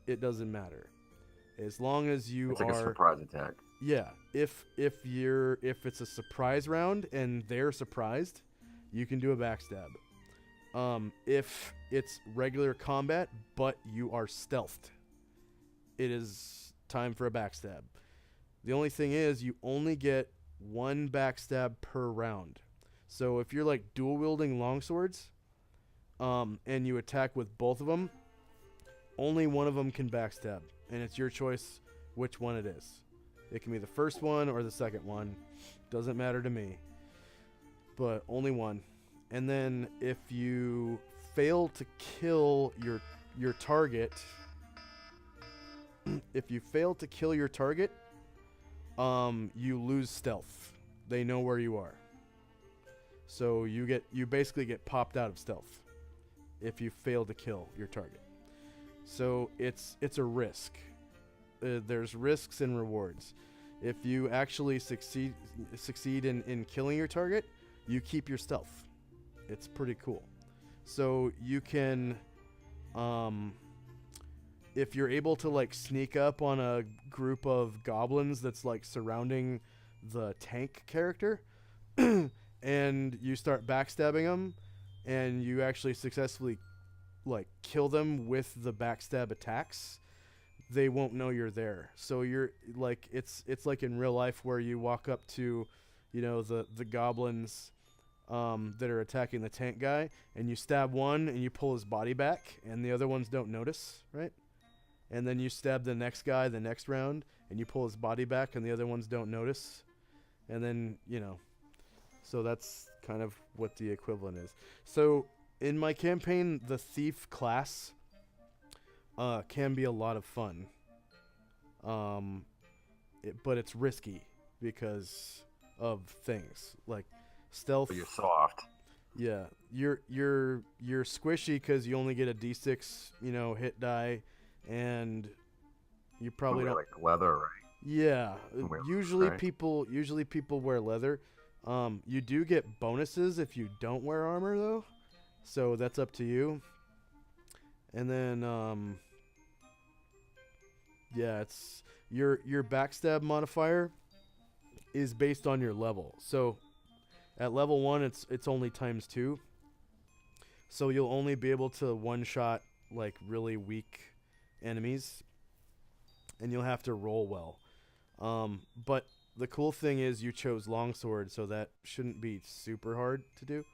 It doesn't matter. As long as it's like a surprise attack. Yeah. If it's a surprise round and they're surprised, you can do a backstab. If it's regular combat but you are stealthed, it is time for a backstab. The only thing is you only get 1 backstab per round. So if you're like dual wielding longswords, and you attack with both of them, only one of them can backstab, and it's your choice which one it is. It can be the first one or the second one. Doesn't matter to me. But only one. And then if you fail to kill your target, you lose stealth. They know where you are. So you basically get popped out of stealth if you fail to kill your target. So it's a risk. There's risks and rewards. If you actually succeed in killing your target, you keep your stealth. It's pretty cool. So you can, if you're able to like sneak up on a group of goblins that's like surrounding the tank character, and you start backstabbing them, and you actually successfully like kill them with the backstab attacks, they won't know you're there. So you're like, it's like in real life where you walk up to, the goblins that are attacking the tank guy, and you stab one and you pull his body back and the other ones don't notice, right? And then you stab the next guy the next round and you pull his body back and the other ones don't notice. And then, so that's kind of what the equivalent is. So in my campaign, the thief class can be a lot of fun. But it's risky because of things like stealth. But you're soft. Yeah, you're squishy because you only get a D6, hit die, and you probably don't like leather, right? Yeah, Wear usually right? people wear leather. You do get bonuses if you don't wear armor though, so that's up to you. And then yeah, it's your backstab modifier is based on your level. So at level 1 it's only times 2. So you'll only be able to one shot like really weak enemies and you'll have to roll well. But the cool thing is you chose longsword, so that shouldn't be super hard to do.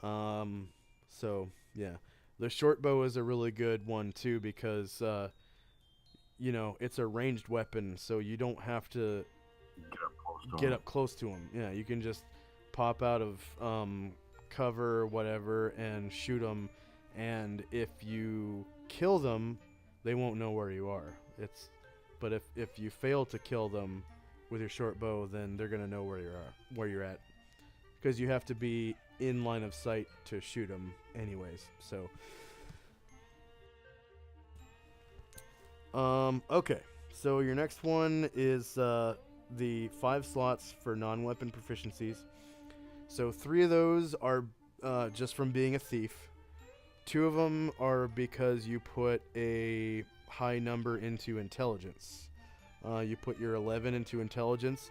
So yeah, the short bow is a really good one too because it's a ranged weapon, so you don't have to Get up close to get 'em. up close to them. Yeah, you can just pop out of cover or whatever and shoot them, and if you kill them, they won't know where you are. But if you fail to kill them with your short bow, then they're gonna know where you're at, because you have to be in line of sight to shoot them, anyways. So, okay. So your next one is the 5 slots for non-weapon proficiencies. So 3 of those are just from being a thief. 2 of them are because you put a high number into intelligence. You put your 11 into intelligence,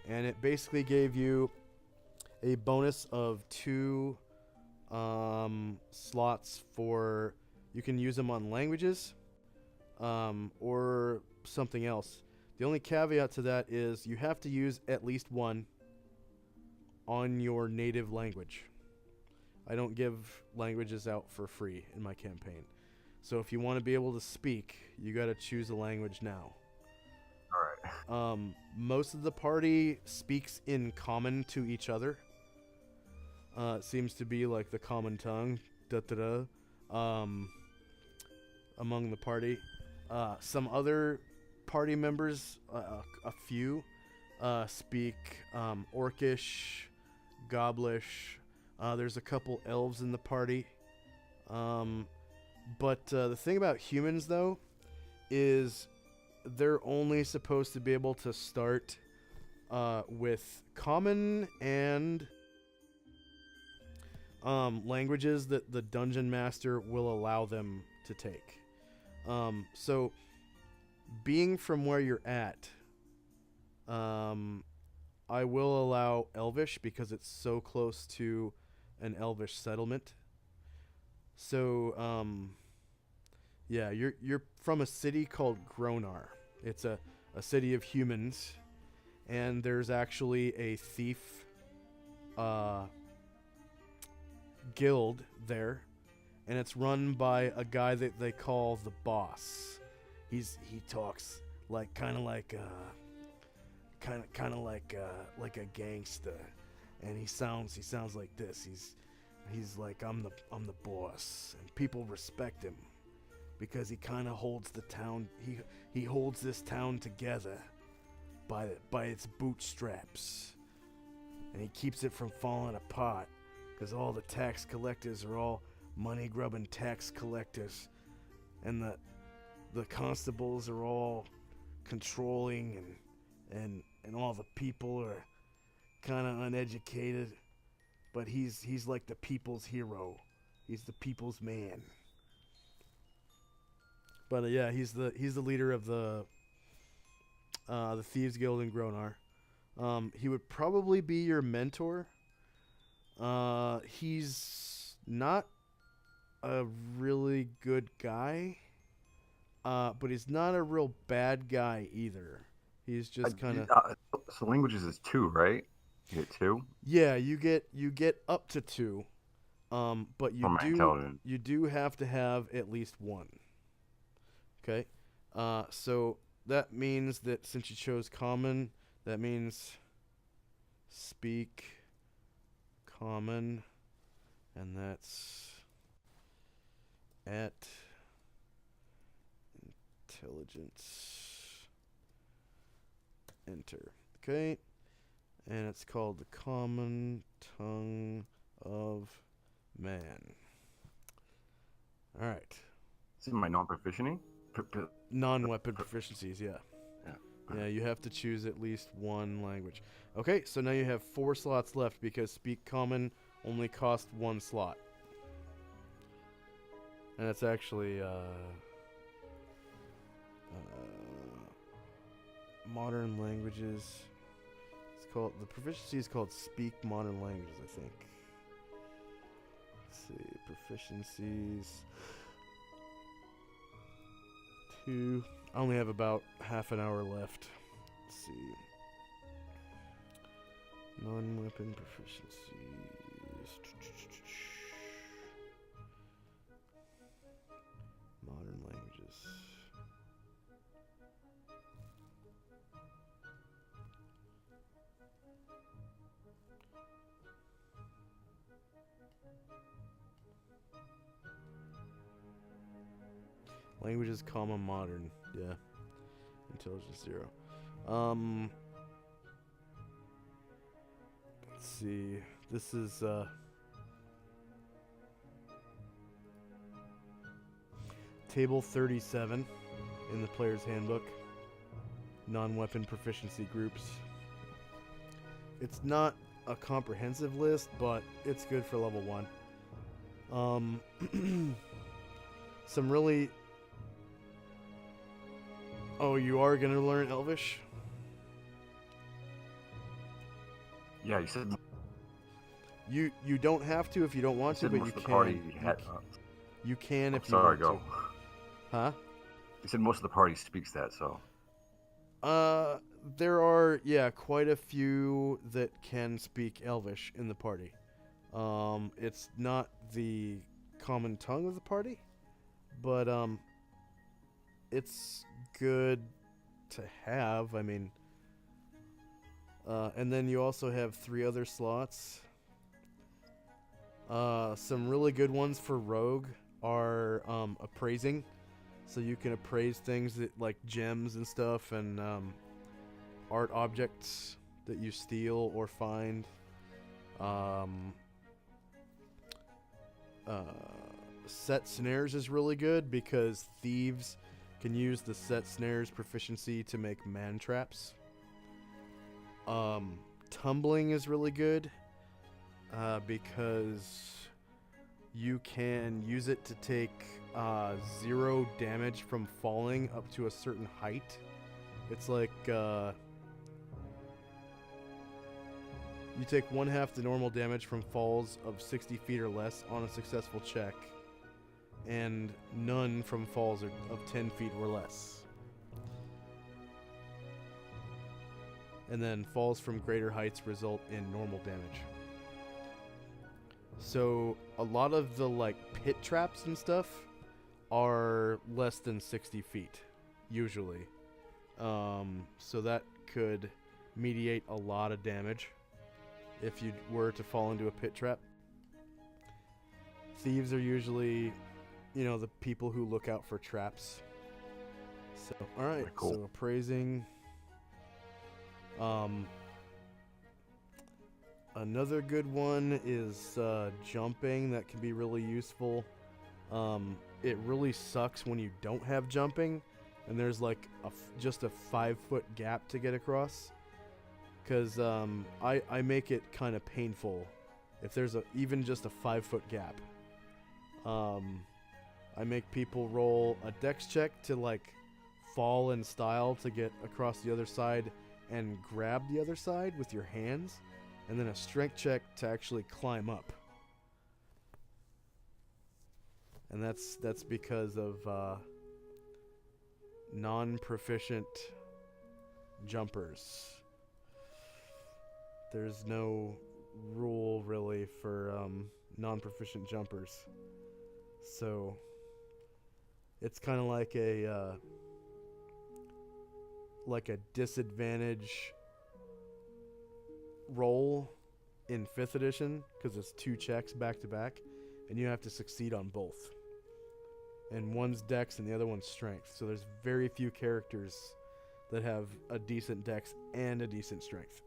and it basically gave you a bonus of 2 slots for. You can use them on languages or something else. The only caveat to that is you have to use at least one on your native language. I don't give languages out for free in my campaign. So if you want to be able to speak, you got to choose a language now. All right. Most of the party speaks in common to each other. It seems to be like the common tongue, among the party. Some other party members, a few, speak Orcish, Goblish. There's a couple elves in the party. But the thing about humans, though, is they're only supposed to be able to start with common and languages that the dungeon master will allow them to take. So, being from where you're at, I will allow Elvish because it's so close to an Elvish settlement. So, yeah, you're from a city called Gronar. It's a city of humans, and there's actually a thief guild there, and it's run by a guy that they call the boss. He talks like kind of like a gangster, and he sounds like this. He's like I'm the boss, and people respect him because he kind of holds the town. He holds this town together by its bootstraps, and he keeps it from falling apart because all the tax collectors are all money-grubbing tax collectors, and the constables are all controlling, and all the people are kind of uneducated, but he's like the people's hero. He's the people's man. But yeah, he's the leader of the Thieves Guild in Gronar. He would probably be your mentor. He's not a really good guy, but he's not a real bad guy either. He's just kind of So languages is 2, right? You get 2 yeah. You get up to 2, but for my intelligence. you do have to have at least 1. Okay, so that means that since you chose common, that means speak common, and that's at intelligence enter. Okay, and it's called the common tongue of man. All right. This is my non-proficiency. Non-weapon proficiencies, yeah. Yeah. Yeah, you have to choose at least one language. Okay, so now you have 4 slots left because Speak Common only cost 1 slot. And it's actually modern languages. It's called, the proficiency is called Speak Modern Languages, I think. Let's see, proficiencies. 2. I only have about half an hour left. Let's see. Non-weapon proficiencies. Modern languages. Languages, comma, modern. Yeah. Intelligence 0. Let's see. This is table 37 in the player's handbook. Non-weapon proficiency groups. It's not a comprehensive list, but it's good for level 1. Some really... Oh, you are going to learn Elvish? Yeah, you said. You don't have to if you don't want to, but you can. You can if you sorry, want go. to. Huh? You said most of the party speaks that, so. There are, yeah, quite a few that can speak Elvish in the party. It's not the common tongue of the party, but it's good to have. I mean, and then you also have 3 other slots. Some really good ones for rogue are appraising, so you can appraise things that, like gems and stuff, and art objects that you steal or find. Set snares is really good because thieves can use the set snares proficiency to make man traps. Tumbling is really good because you can use it to take 0 damage from falling up to a certain height. It's like you take 1/2 the normal damage from falls of 60 feet or less on a successful check, and none from falls of 10 feet or less. And then falls from greater heights result in normal damage. So a lot of the like pit traps and stuff are less than 60 feet, usually. So that could mediate a lot of damage if you were to fall into a pit trap. Thieves are usually, the people who look out for traps. So, alright, cool. So appraising. Another good one is jumping. That can be really useful. It really sucks when you don't have jumping and there's like just a 5-foot gap to get across, because I make it kind of painful if there's even just a 5-foot gap. I make people roll a dex check to like fall in style to get across the other side and grab the other side with your hands, and then a strength check to actually climb up. And that's because of non-proficient jumpers. There's no rule really for non-proficient jumpers, so it's kind of like a disadvantage roll in 5th edition, because it's 2 checks back to back, and you have to succeed on both. And one's dex and the other one's strength. So there's very few characters that have a decent dex and a decent strength.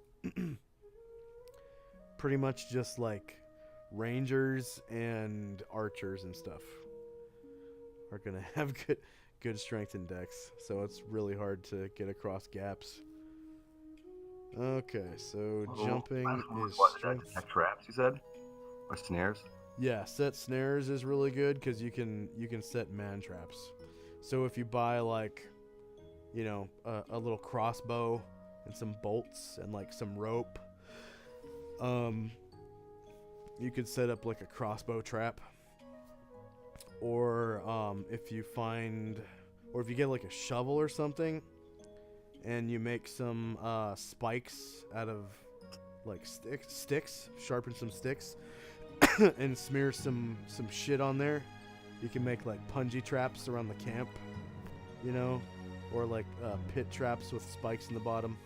Pretty much just like rangers and archers and stuff are gonna have good strength and dex, so it's really hard to get across gaps. Okay, so jumping is strength. Detect traps, you said? Or snares? Yeah, set snares is really good because you can set man traps. So if you buy like, you know, a little crossbow and some bolts and like some rope, you could set up like a crossbow trap. Or if you get like a shovel or something, and you make some spikes out of like sticks, sharpen some sticks, and smear some shit on there. You can make like punji traps around the camp, you know, or like pit traps with spikes in the bottom.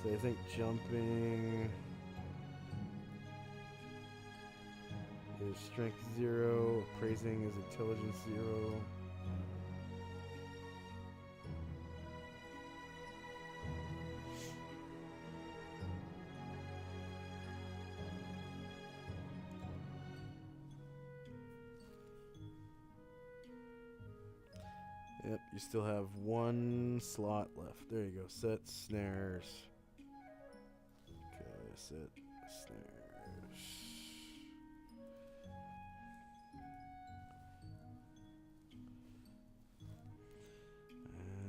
So I think jumping is strength 0, appraising is intelligence 0. Yep, you still have one slot left. There you go. Set snares. Okay, set snares.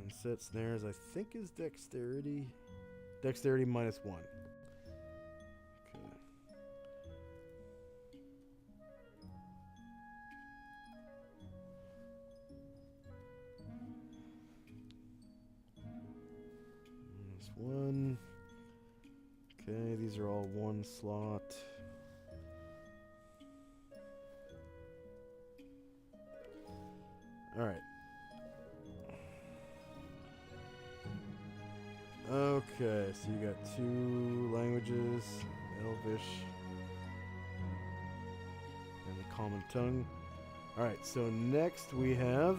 And set snares, I think, is dexterity. Dexterity -1. Okay. -1. Okay, these are all one slot. All right. Okay, so you got 2 languages, Elvish and the Common Tongue. All right, so next we have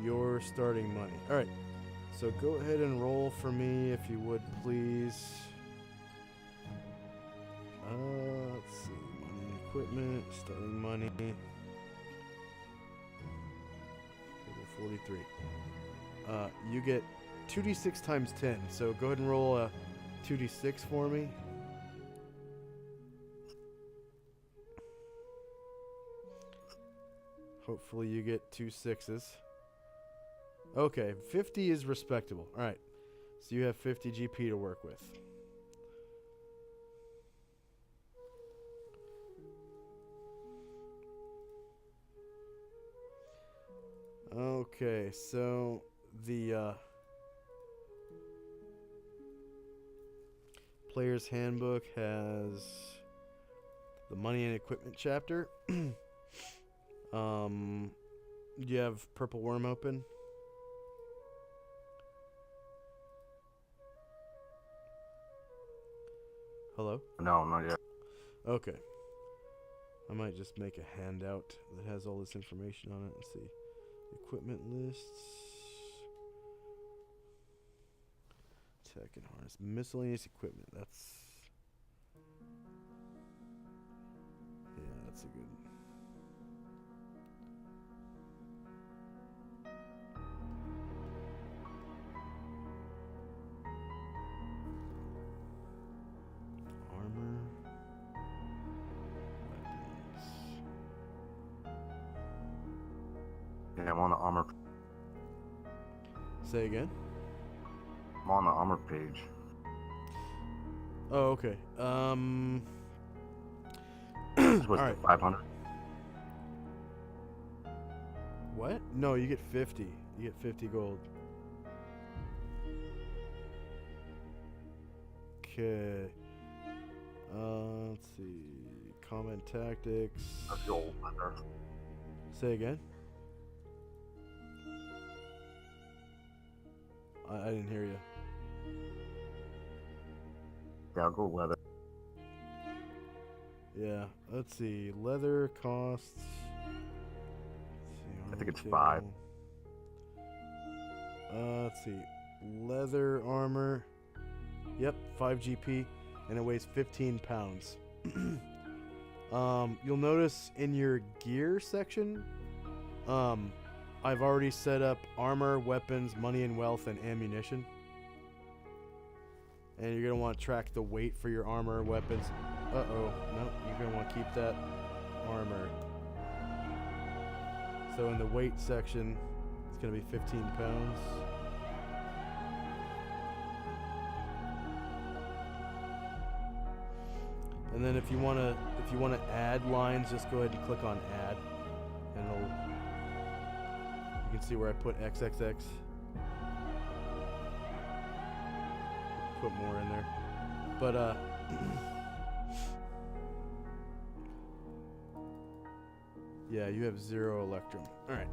your starting money. All right, so go ahead and roll for me if you would, please. Let's see, money and equipment, starting money. Total 43. You get 2d6 times 10, so go ahead and roll a 2d6 for me. Hopefully you get 2 6s. Okay, 50 is respectable. Alright, so you have 50 GP to work with. Okay, so the Player's Handbook has the money and equipment chapter. Do you have Purple Worm open? Hello? No, not yet. Okay. I might just make a handout that has all this information on it. Let's see. Equipment lists. Tech and harness. Miscellaneous equipment. That's... yeah, that's a good... armor. Weapons. Yeah, I'm on the armor. Say again? I'm on the armor page. Oh, okay. This was All right. 500. What? No, you get 50. You get 50 gold. Okay. Let's see. Combat tactics. That's the old leather. Say again? I didn't hear you. Yeah, I'll go leather. Yeah. Let's see. Leather costs. I think it's 5. Let's see. Leather armor. Yep, 5 GP, and it weighs 15 pounds. You'll notice in your gear section, I've already set up armor, weapons, money and wealth, and ammunition. And you're going to want to track the weight for your armor, weapons. Uh-oh. No, you're going to want to keep that armor. So in the weight section, it's going to be 15 pounds. And then if you want to add lines, just go ahead and click on add, and you can see where I put XXX. Put more in there, but yeah, you have 0 electrum. All right.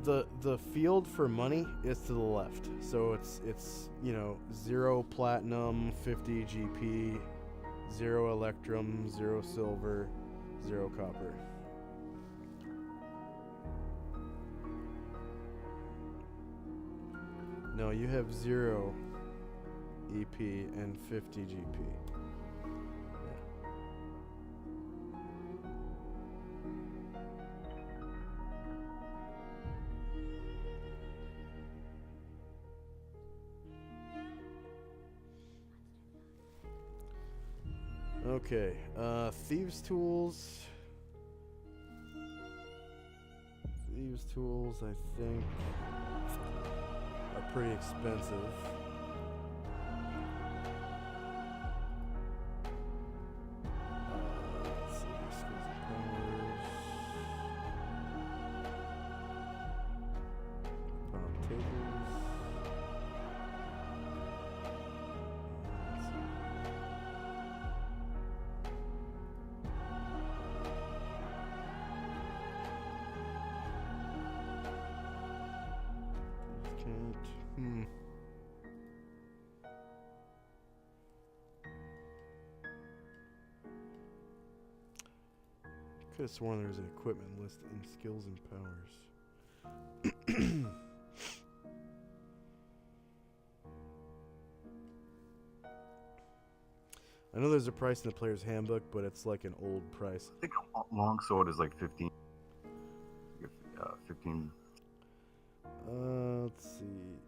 The field for money is to the left, so it's 0 platinum, 50 GP, 0 electrum, 0 silver, 0 copper. No, you have 0 EP and 50 GP. Okay, Thieves' Tools. Thieves' Tools, I think, are pretty expensive. Let's see, skills and powers. Pound tables. Let's see. Could have sworn there was an equipment list in skills and powers. I know there's a price in the player's handbook, but it's like an old price. I think a longsword is like 15. 15. Let's see.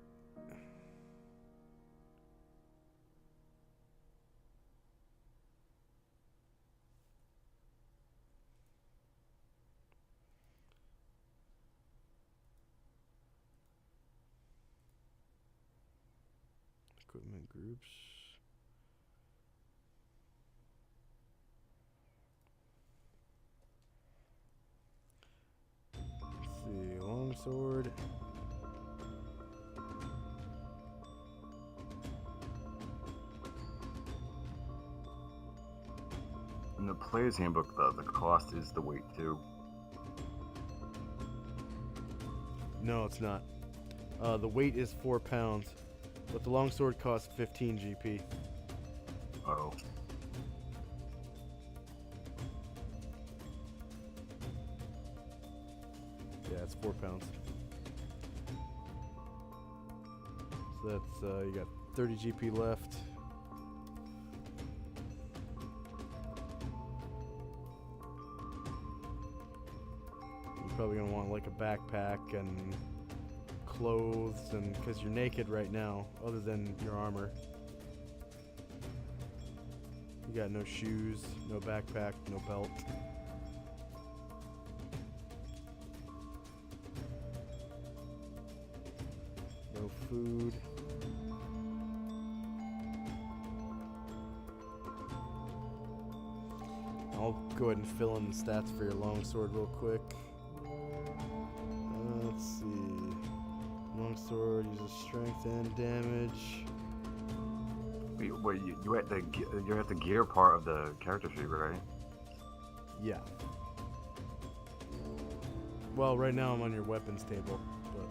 Equipment groups. Let's see, longsword. In the player's handbook, the cost is the weight too. No, it's not. The weight is 4 pounds, but the longsword costs 15 GP. Oh. Yeah, it's 4 pounds. So that's, you got 30 GP left. You're probably gonna want like a backpack and clothes, and because you're naked right now, other than your armor. You got no shoes, no backpack, no belt. No food. I'll go ahead and fill in the stats for your longsword real quick. Let's see. Longsword uses strength and damage. Wait, you're at the gear part of the character sheet, right? Yeah. Well, right now I'm on your weapons table, but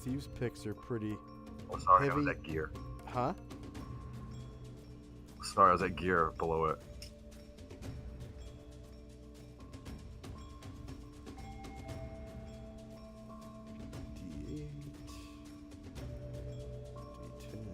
Thieves' picks are pretty Oh, sorry, heavy. that gear. Huh? sorry, I was at gear below it. D8, D10. That's 4.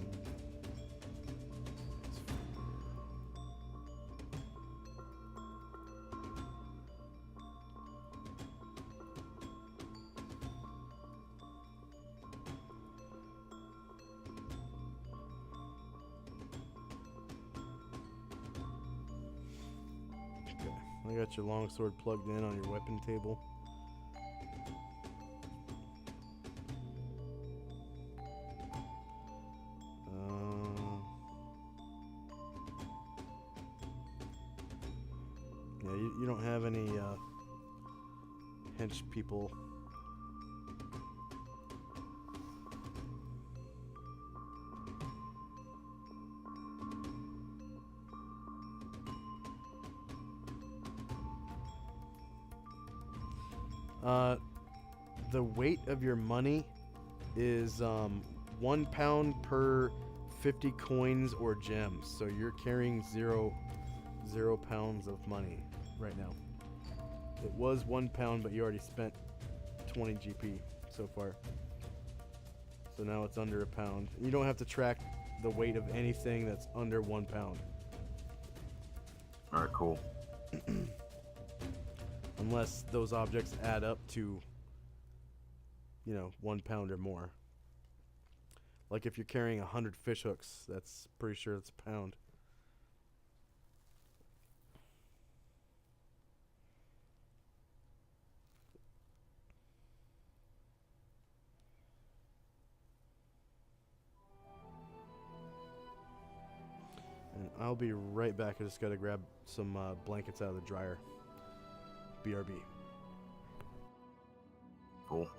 Okay, I got your longsword plugged in on your weapon table. Yeah, you don't have any hench people. The weight of your money is 1 pound per 50 coins or gems. So you're carrying 0 pounds of money right now. It was 1 pound, but you already spent 20 GP so far. So now it's under a pound. You don't have to track the weight of anything that's under 1 pound. Alright, cool. Unless those objects add up to, 1 pound or more. Like if you're carrying 100 fish hooks, that's pretty sure it's a pound. And I'll be right back. I just gotta grab some blankets out of the dryer. BRB. Cool.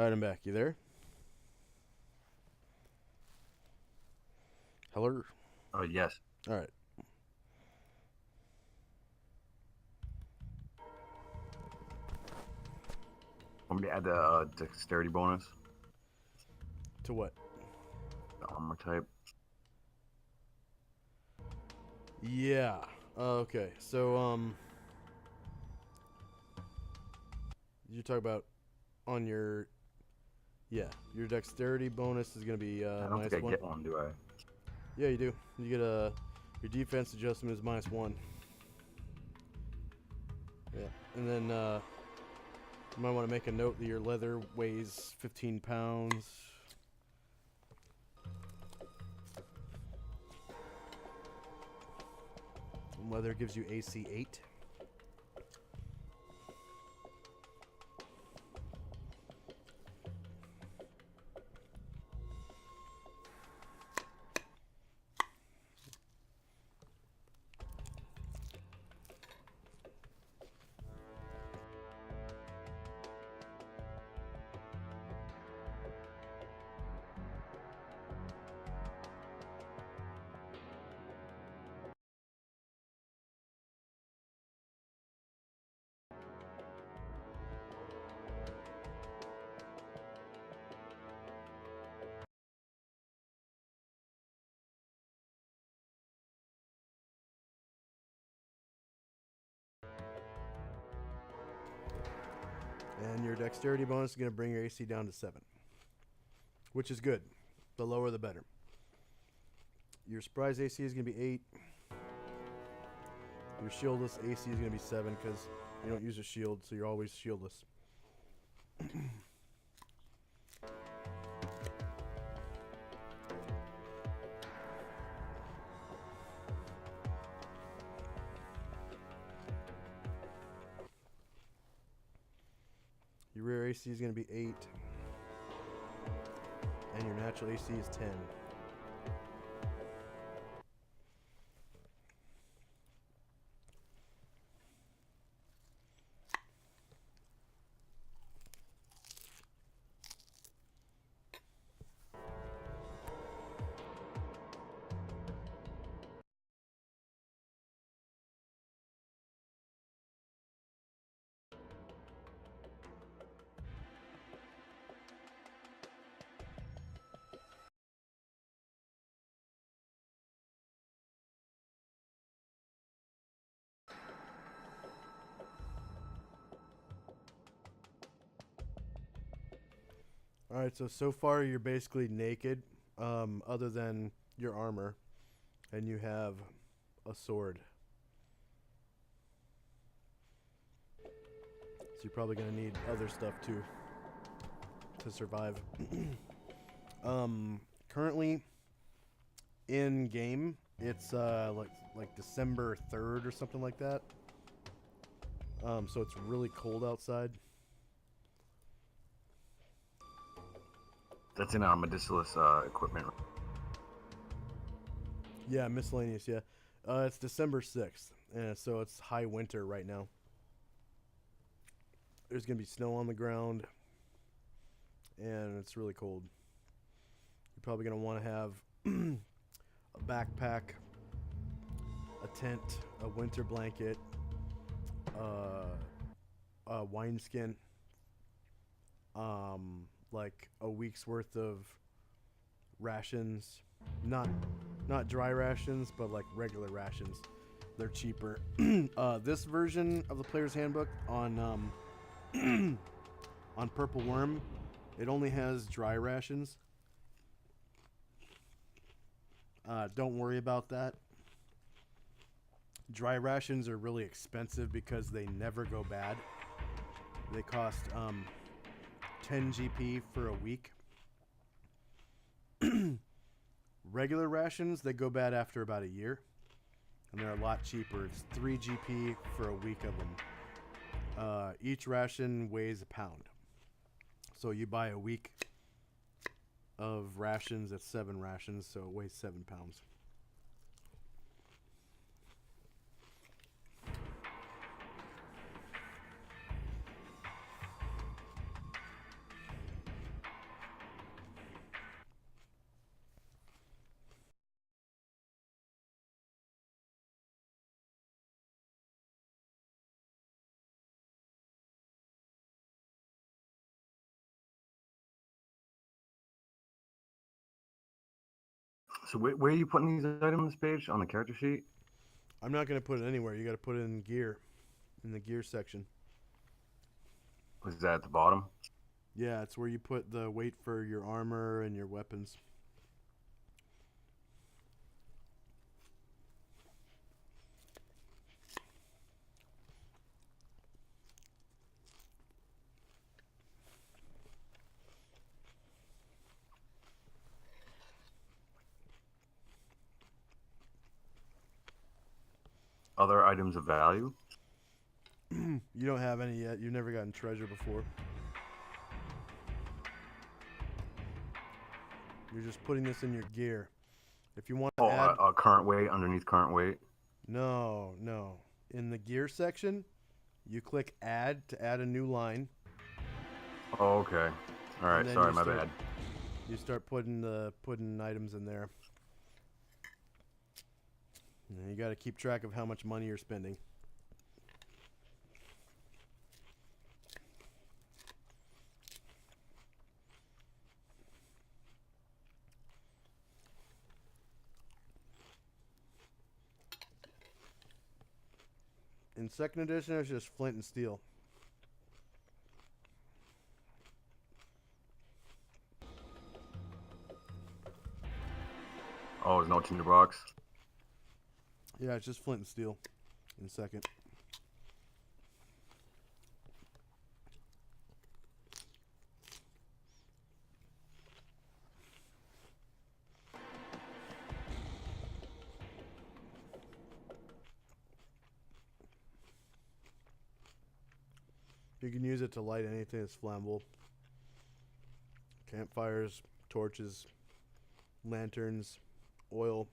Alright, I'm back. You there? Hello? Yes. Alright. Want me to add the dexterity bonus? To what? The armor type? Yeah. Okay. So, you talk about on your... Yeah, your dexterity bonus is going to be I don't minus think I 1. get one, do I? Yeah, you do. You get a... Your defense adjustment is minus 1. Yeah. And then, you might want to make a note that your leather weighs 15 pounds. And leather gives you AC 8. And your dexterity bonus is going to bring your AC down to 7. Which is good. The lower the better. Your surprise AC is going to be 8. Your shieldless AC is going to be 7 because you don't use a shield, so you're always shieldless. Your rear AC is going to be 8. And your natural AC is 10. Alright, so far you're basically naked, other than your armor, and you have a sword. So you're probably going to need other stuff too to survive. Currently, in game, it's like December 3rd or something like that. So it's really cold outside. That's in our Medicillus equipment. Yeah, miscellaneous, yeah. It's December 6th, and so it's high winter right now. There's going to be snow on the ground, and it's really cold. You're probably going to want to have a backpack, a tent, a winter blanket, a wineskin, like a week's worth of rations, not dry rations, but like regular rations. They're cheaper. This version of the player's handbook on on Purple Worm, it only has dry rations. Don't worry about that. Dry rations are really expensive because they never go bad. They cost 10 GP for a week. Regular rations, they go bad after about a year. And they're a lot cheaper. It's 3 GP for a week of them. Each ration weighs a pound. So you buy a week of rations at 7 rations, so it weighs 7 pounds. So where are you putting these items page on the character sheet? I'm not gonna put it anywhere. You got to put it in gear, in the gear section. Was that at the bottom? Yeah, it's where you put the weight for your armor and your weapons. Other items of value? You don't have any yet. You've never gotten treasure before. You're just putting this in your gear. If you want to add... current weight underneath current weight. No. In the gear section, you click add to add a new line. Oh, okay. All right. Sorry, my bad. You start putting items in there. And you got to keep track of how much money you're spending. In second edition, it's just flint and steel. Oh, there's no tinderbox? Yeah, it's just flint and steel in second. You can use it to light anything that's flammable. Campfires, torches, lanterns, oil.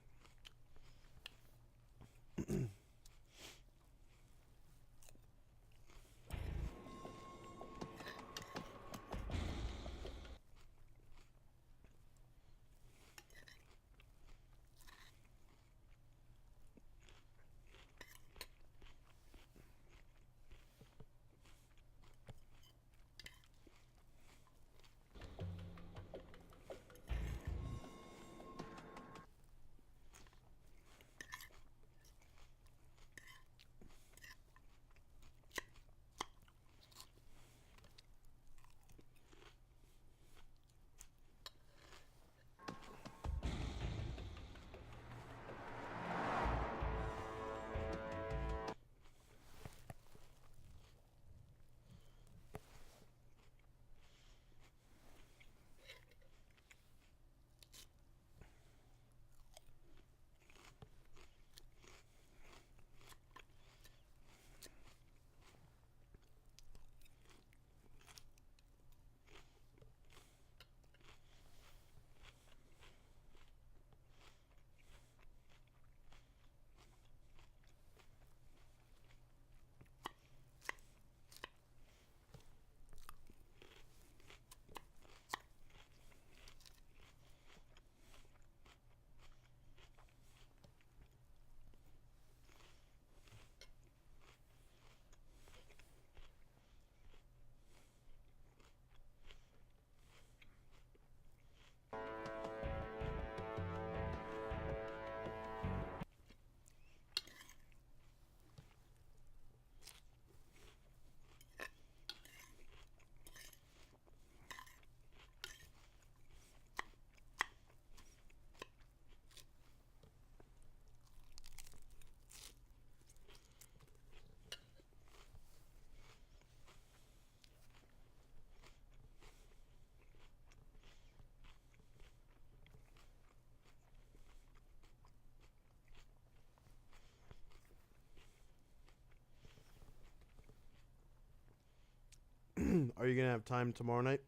Are you gonna have time tomorrow night?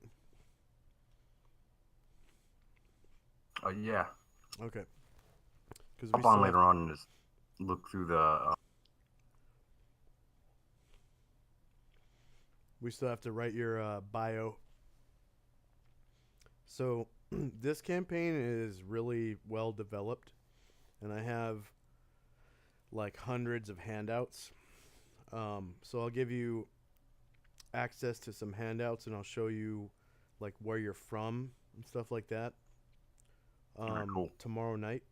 Yeah. Okay. Because Hop on later on and just look through the. We still have to write your bio. So this campaign is really well developed, and I have like hundreds of handouts. So I'll give you access to some handouts, and I'll show you like where you're from and stuff like that. Cool. tomorrow night.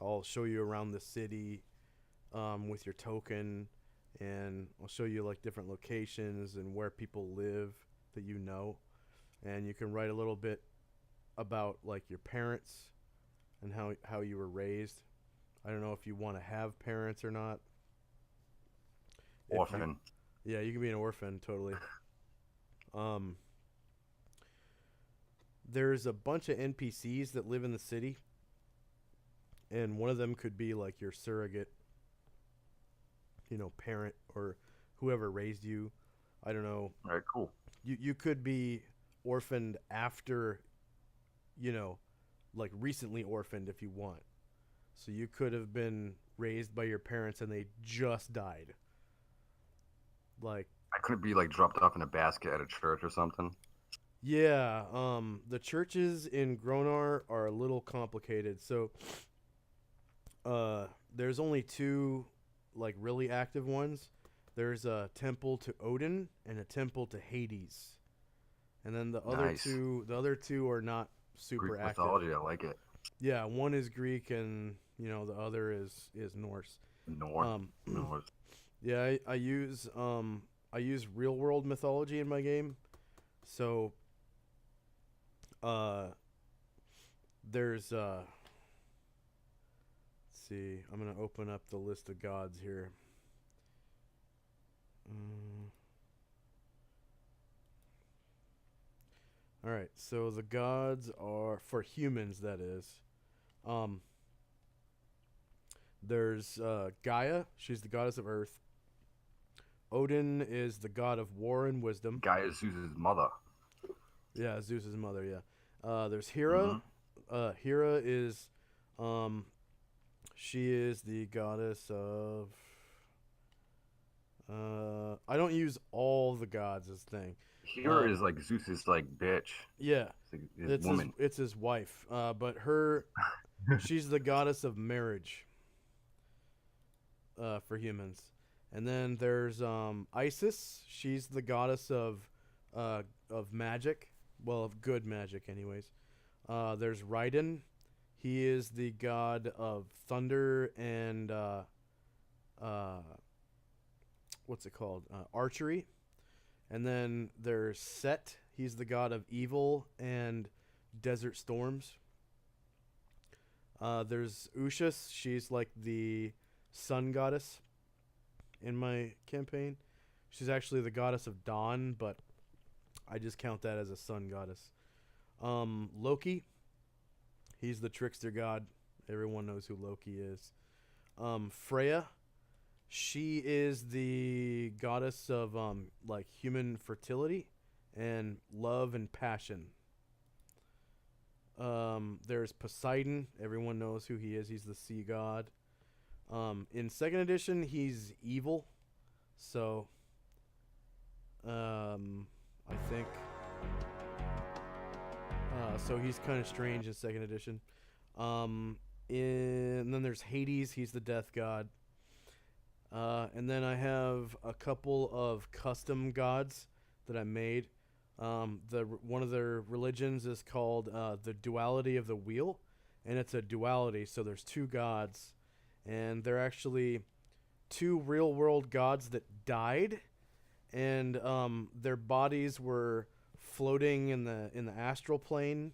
I'll show you around the city with your token, and I'll show you like different locations and where people live that you know, and you can write a little bit about like your parents and how you were raised. I don't know if you want to have parents or not. If you, Orphan. yeah, you can be an orphan totally. Um, there's a bunch of NPCs that live in the city, and one of them could be like your surrogate, parent or whoever raised you. I don't know. All right, cool. You could be orphaned after, you know, like recently orphaned if you want. So you could have been raised by your parents and they just died. Like, I couldn't be like dropped off in a basket at a church or something. yeah, the churches in Gronar are a little complicated. So, there's only two, like, really active ones. There's a temple to Odin and a temple to Hades. And then Nice. the other two are not super Greek active. mythology, I like it. Yeah, one is Greek and, the other is Norse. North. Um, North. yeah, I use real world mythology in my game. So, uh, there's let's see. I'm gonna open up the list of gods here. Mm. All right, so the gods are for humans. That is, um, there's Gaia. She's the goddess of Earth. Odin is the god of war and wisdom. Gaia is Zeus's mother. Yeah, Zeus's mother. Yeah. There's Hmm. Hera. Hera is, she is the goddess of. I don't use all the gods as thing. Hera is like Zeus's like bitch. Yeah, It's like his it's woman. his wife. But she's the goddess of marriage. For humans, and then there's Isis. She's the goddess of magic. Well, of good magic, anyways. There's Raiden. He is the god of thunder and uh, what's it called? Archery. And then there's Set. He's the god of evil and desert storms. There's Ushas. She's like the sun goddess in my campaign. She's actually the goddess of dawn, but I just count that as a sun goddess. Loki. He's the trickster god. Everyone knows who Loki is. Freya. She is the goddess of like human fertility and love and passion. There's Poseidon. Everyone knows who he is. He's the sea god. In second edition, he's evil. So, I think. So he's kind of strange in second edition. And then there's Hades. He's the death god. And then I have a couple of custom gods that I made. One of their religions is called the Duality of the Wheel, and it's a duality. So there's two gods, and they're actually two real world gods that died, and their bodies were floating in the astral plane,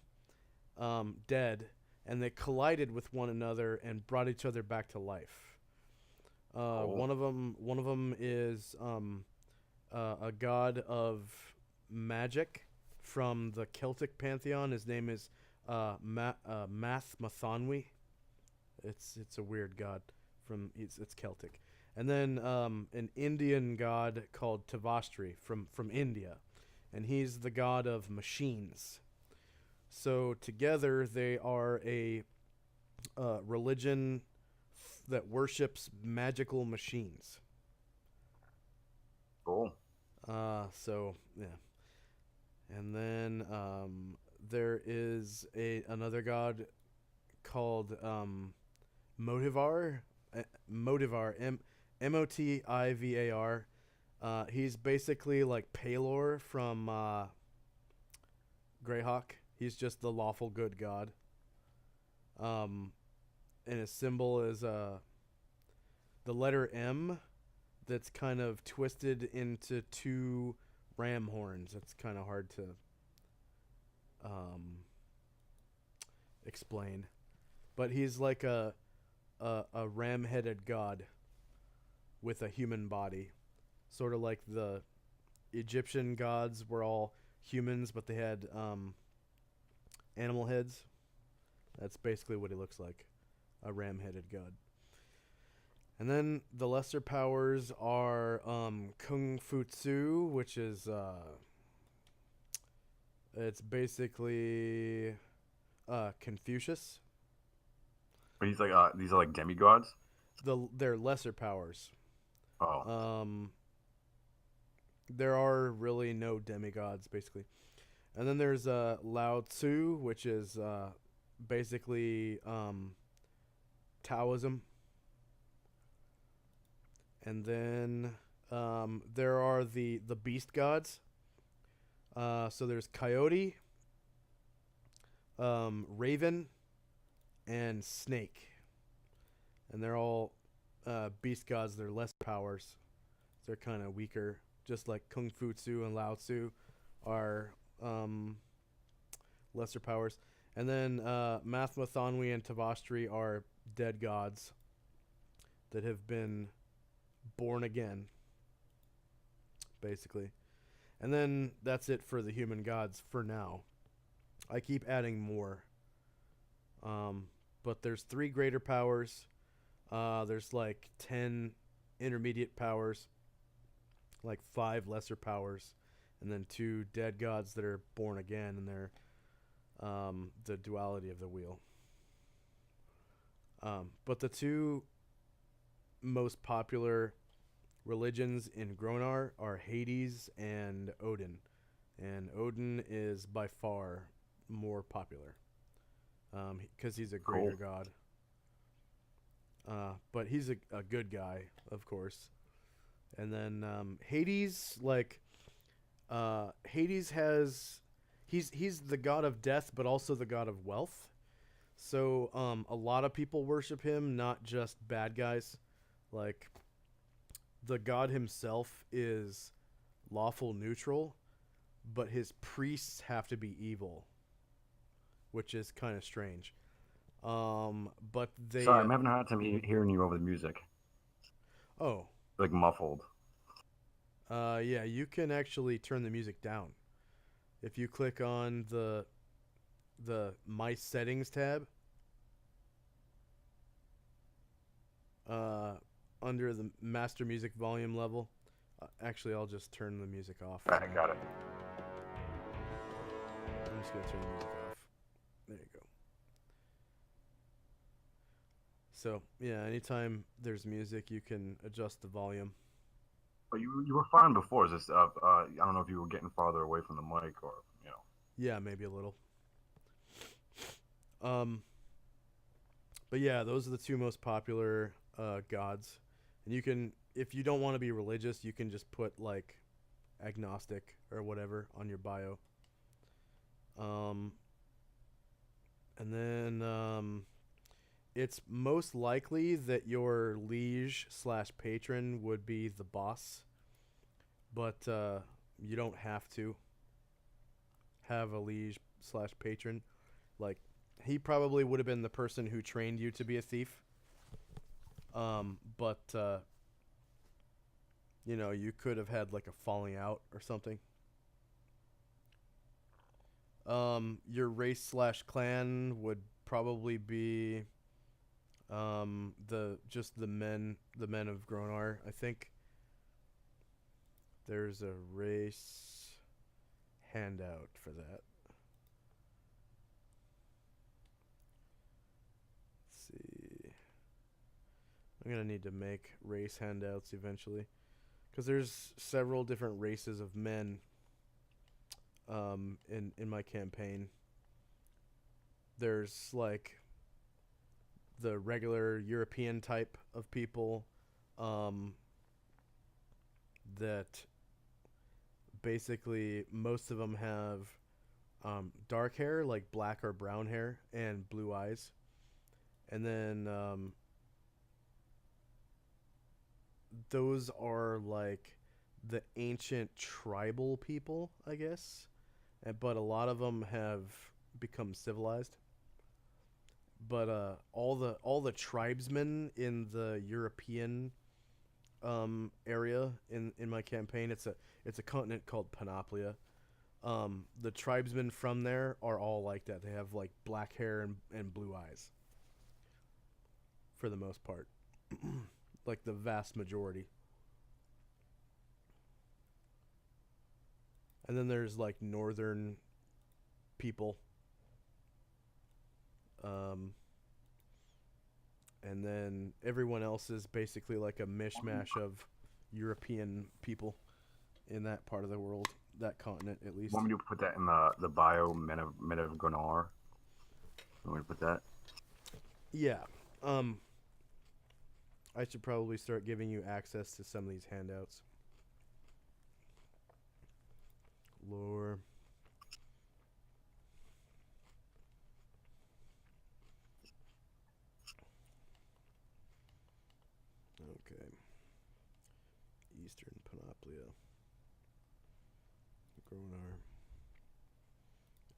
dead, and they collided with one another and brought each other back to life. Oh. One of them is a god of magic from the Celtic pantheon. His name is Math Mathanwi. It's a weird god it's Celtic. And then an Indian god called Tavastri from India, and he's the god of machines. So together they are a religion that worships magical machines. Cool. So yeah, and then there is another god called Motivar. Motivar. Motivar. He's basically like Palor from Greyhawk. He's just the lawful good god. And his symbol is the letter M that's kind of twisted into two ram horns. It's kind of hard to um, explain, but he's like a ram-headed god with a human body, sort of like the Egyptian gods were all humans, but they had animal heads. That's basically what he looks like, a ram-headed god. And then the lesser powers are Kung Fu Tzu, which is it's basically Confucius. But he's like, these are like demigods. They're lesser powers. Oh, Um, there are really no demigods, basically. And then there's Lao Tzu, which is basically Taoism. And then there are the beast gods. So there's Coyote, Raven, and Snake. And they're all beast gods. They're less powers. They're kind of weaker. Just like Kung Fu Tzu and Lao Tzu are lesser powers. And then Mathma, Thanwi, and Tavastri are dead gods that have been born again, basically. And then that's it for the human gods for now. I keep adding more. But there's 3 greater powers. There's like 10 intermediate powers, like 5 lesser powers, and then 2 dead gods that are born again, and they're the duality of the wheel. But the 2 most popular religions in Gronar are Hades and Odin. And Odin is by far more popular because he's a greater god. But he's a good guy, of course. And then Hades, like Hades has he's the god of death, but also the god of wealth. So a lot of people worship him, not just bad guys. Like the god himself is lawful neutral, but his priests have to be evil, which is kind of strange. But they sorry, I'm having a hard time hearing you over the music. oh, Like muffled. yeah, you can actually turn the music down if you click on the My Settings tab. Under the Master Music Volume level. Actually, I'll just turn the music off. I got it. I'm just gonna turn the music off. There you go. So yeah, anytime there's music, you can adjust the volume. But you were fine before. Is this I don't know if you were getting farther away from the mic or you know. Yeah, maybe a little. But yeah, those are the 2 most popular gods. And you can, if you don't want to be religious, you can just put like agnostic or whatever on your bio. And then it's most likely that your liege / patron would be the boss, but you don't have to have a liege / patron. Like he probably would have been the person who trained you to be a thief. But you know, you could have had like a falling out or something. Your race / clan would probably be the men of Gronar. I think there's a race handout for that. Let's see. I'm gonna need to make race handouts eventually, because there's several different races of men in my campaign. There's like the regular European type of people that basically most of them have dark hair, like black or brown hair, and blue eyes. And then those are like the ancient tribal people, I guess. But a lot of them have become civilized. But all the tribesmen in the European area in my campaign, it's a continent called Panoplia. The tribesmen from there are all like that. They have like black hair and blue eyes for the most part, like the vast majority. And then there's like northern people, um, and then everyone else is basically like a mishmash of European people in that part of the world, that continent at least. Want me to put that in the bio men of Gunnar? Want me to put that? Yeah. Um, I should probably start giving you access to some of these handouts. Lore. Okay. Eastern Panoplia. Gronar.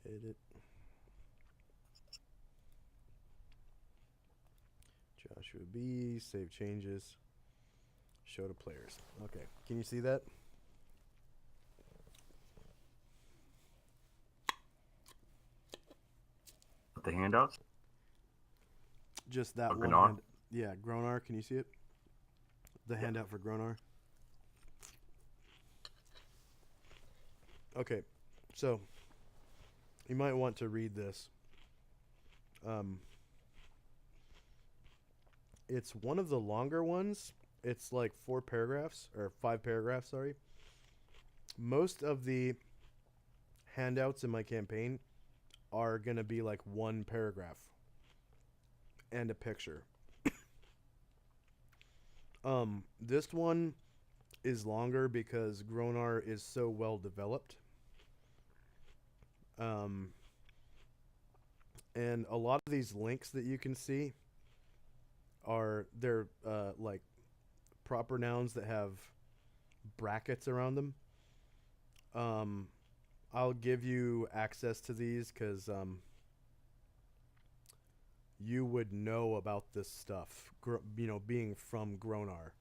Edit. Joshua B. Save changes. Show to players. Okay. Can you see that? The handouts? Just that Of one. Gunnar? Yeah, Gronar. Can you see it? The handout for Gronar. Okay. So, you might want to read this. It's one of the longer ones. It's like 4 paragraphs, or 5 paragraphs, sorry. Most of the handouts in my campaign are going to be like 1 paragraph and a picture. This one is longer because Gronar is so well developed. And a lot of these links that you can see they're like proper nouns that have brackets around them. I'll give you access to these because you would know about this stuff, being from Gronar.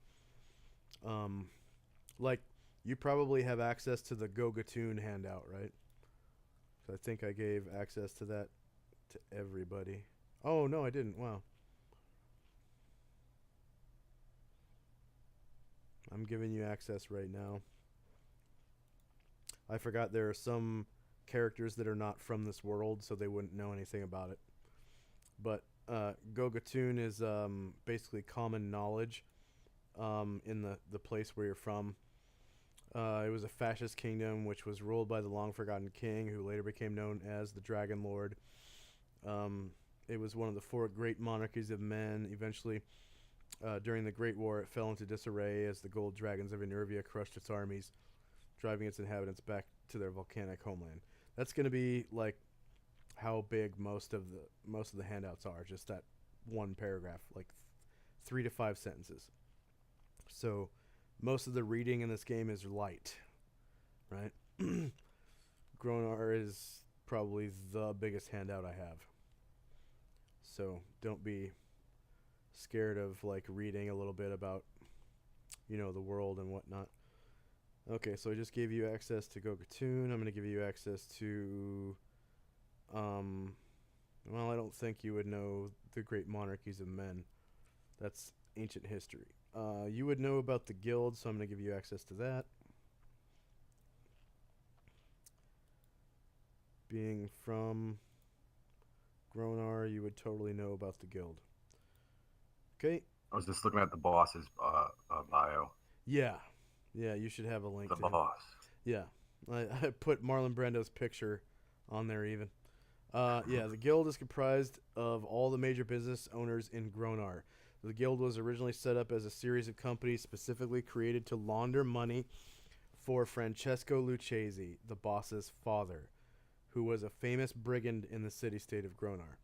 Like, you probably have access to the Gogatoon handout, right? So I think I gave access to that to everybody. Oh, no, I didn't. Wow. I'm giving you access right now. I forgot there are some characters that are not from this world, so they wouldn't know anything about it. But Gogatoon is basically common knowledge in the place where you're from. It was a fascist kingdom which was ruled by the long-forgotten king, who later became known as the Dragon Lord. It was one of the 4 great monarchies of men. Eventually, during the Great War, it fell into disarray as the gold dragons of Enervia crushed its armies, driving its inhabitants back to their volcanic homeland. That's going to be like how big most of the handouts are, just that 1 paragraph, like 3 to 5 sentences. So most of the reading in this game is light, right? Gronar is probably the biggest handout I have. So don't be scared of like reading a little bit about the world and whatnot. Okay, so I just gave you access to Gogatoon. I'm going to give you access to well, I don't think you would know the great monarchies of men. That's ancient history. You would know about the guild, so I'm going to give you access to that. Being from Gronar, you would totally know about the guild. Okay. I was just looking at the boss's bio. Yeah, you should have a link The to him. boss. Yeah, I put Marlon Brando's picture on there even. Yeah, the guild is comprised of all the major business owners in Gronar. The guild was originally set up as a series of companies specifically created to launder money for Francesco Lucchese, the boss's father, who was a famous brigand in the city-state of Gronar.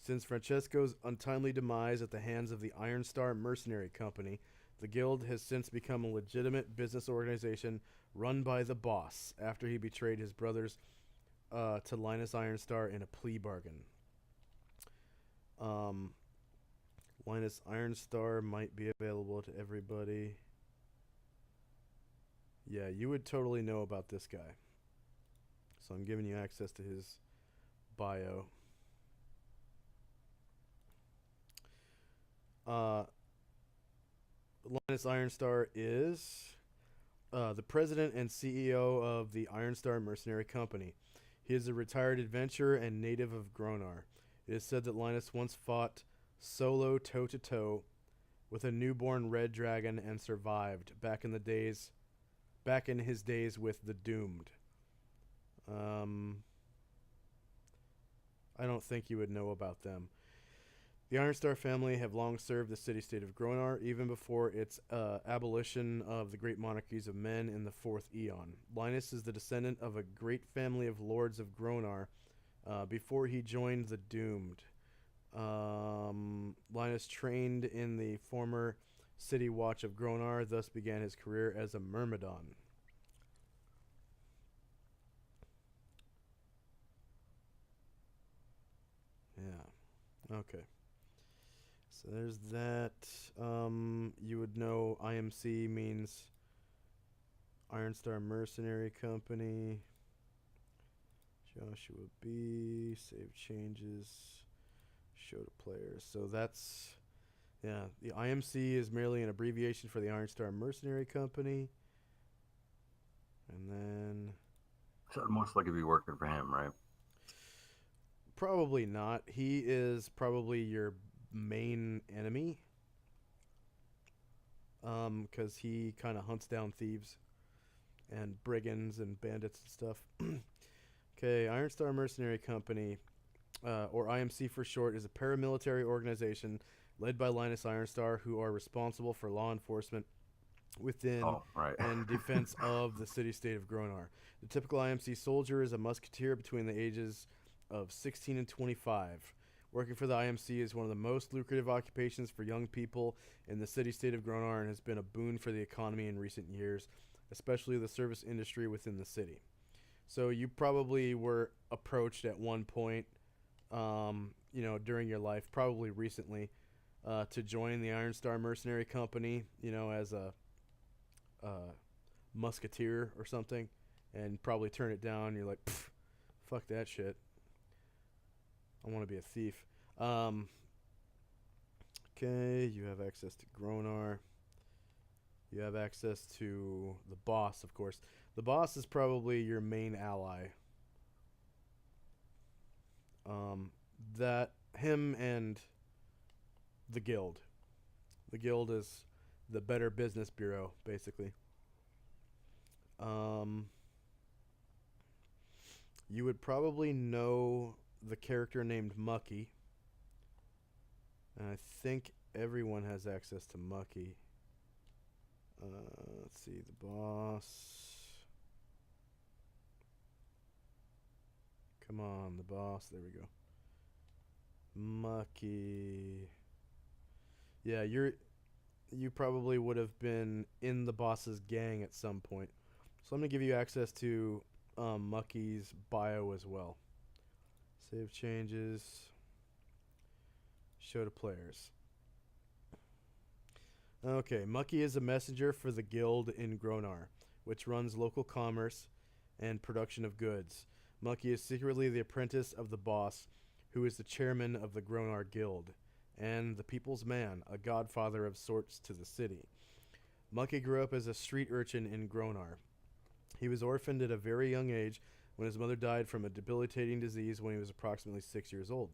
Since Francesco's untimely demise at the hands of the Iron Star Mercenary Company, the guild has since become a legitimate business organization run by the boss after he betrayed his brothers to Linus Ironstar in a plea bargain. Um, Linus Ironstar might be available to everybody. Yeah, you would totally know about this guy. So I'm giving you access to his bio. Linus Ironstar is the president and CEO of the Ironstar Mercenary Company. He is a retired adventurer and native of Gronar. It is said that Linus once fought solo toe-to-toe with a newborn red dragon and survived back in his days with the Doomed. I don't think you would know about them. The Ironstar family have long served the city-state of Gronar, even before its abolition of the great monarchies of men in the 4th Eon. Linus is the descendant of a great family of lords of Gronar before he joined the Doomed. Linus trained in the former City Watch of Gronar, thus began his career as a Myrmidon. Yeah. Okay. So there's that. You would know IMC means Ironstar Mercenary Company. Joshua B. Save changes. Show to players. So that's, yeah, the IMC is merely an abbreviation for the Ironstar Mercenary Company. And then So it'd most likely be working for him, right? probably not. He is probably your main enemy. Because he kind of hunts down thieves and brigands and bandits and stuff. Okay, Ironstar Mercenary Company, or IMC for short, is a paramilitary organization led by Linus Ironstar, who are responsible for law enforcement within and defense of the city-state of Gronar. The typical IMC soldier is a musketeer between the ages of 16 and 25. Working for the IMC is one of the most lucrative occupations for young people in the city-state of Gronar and has been a boon for the economy in recent years, especially the service industry within the city. So you probably were approached at one point, during your life, probably recently, to join the Ironstar Mercenary Company, as a musketeer or something, and probably turn it down. You're like, fuck that shit. I want to be a thief. Okay, you have access to Gronar. You have access to the boss, of course. The boss is probably your main ally. Him and the guild. The guild is the Better Business Bureau, basically. You would probably know the character named Mucky. And I think everyone has access to Mucky. Let's see, the boss. Come on, the boss. There we go. Mucky. Yeah, you probably would have been in the boss's gang at some point. So I'm going to give you access to Mucky's bio as well. Save changes. Show to players. Okay, Mucky is a messenger for the guild in Gronar, which runs local commerce and production of goods. Mucky is secretly the apprentice of the boss, who is the chairman of the Gronar Guild, and the people's man, a godfather of sorts to the city. Mucky grew up as a street urchin in Gronar. He was orphaned at a very young age when his mother died from a debilitating disease when he was approximately 6 years old.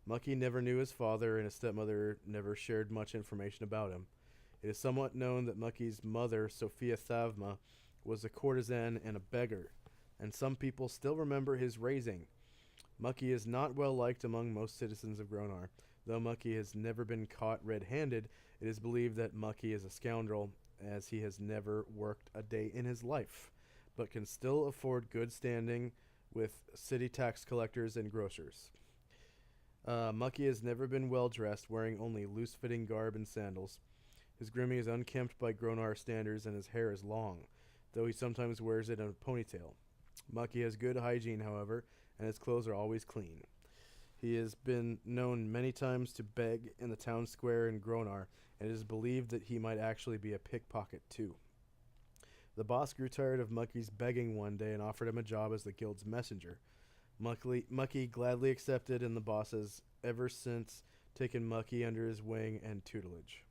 Mucky never knew his father, and his stepmother never shared much information about him. It is somewhat known that Mucky's mother, Sophia Thavma, was a courtesan and a beggar, and some people still remember his raising. Mucky is not well liked among most citizens of Gronar. Though Mucky has never been caught red-handed, it is believed that Mucky is a scoundrel, as he has never worked a day in his life, but can still afford good standing with city tax collectors and grocers. Mucky has never been well dressed, wearing only loose fitting garb and sandals. His grooming is unkempt by Gronar standards, and his hair is long, though he sometimes wears it in a ponytail. Mucky has good hygiene, however, and his clothes are always clean. He has been known many times to beg in the town square in Gronar, and it is believed that he might actually be a pickpocket too. The boss grew tired of Mucky's begging one day and offered him a job as the guild's messenger. Mucky gladly accepted, and the boss has ever since taken Mucky under his wing and tutelage.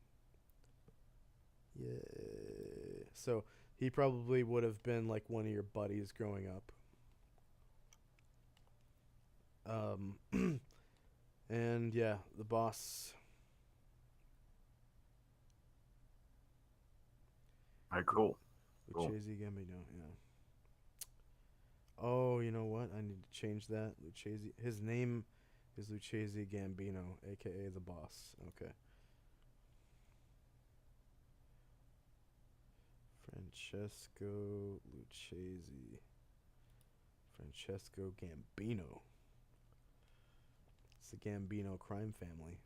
Yeah. So he probably would have been like one of your buddies growing up. And yeah, the boss. All right, cool. Lucchese Gambino, yeah. Oh, you know what? I need to change that. Lucchese. His name is Lucchese Gambino, aka the boss. Okay. Francesco Lucchese. Francesco Gambino. It's the Gambino crime family.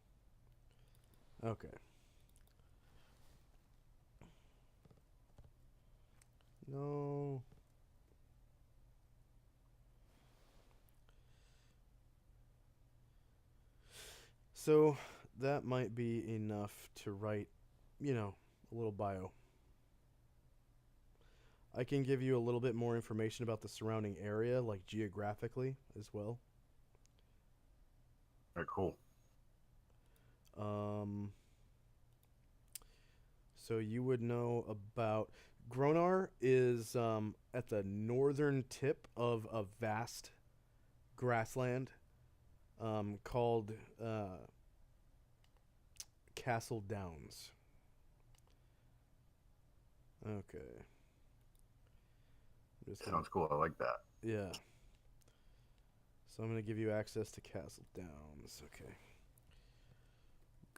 Okay. No. So that might be enough to write, a little bio. I can give you a little bit more information about the surrounding area, like geographically as well. All right, cool. So you would know about Gronar is at the northern tip of a vast grassland called Castle Downs. Okay. Sounds cool. I like that. Yeah. So I'm going to give you access to Castle Downs. Okay.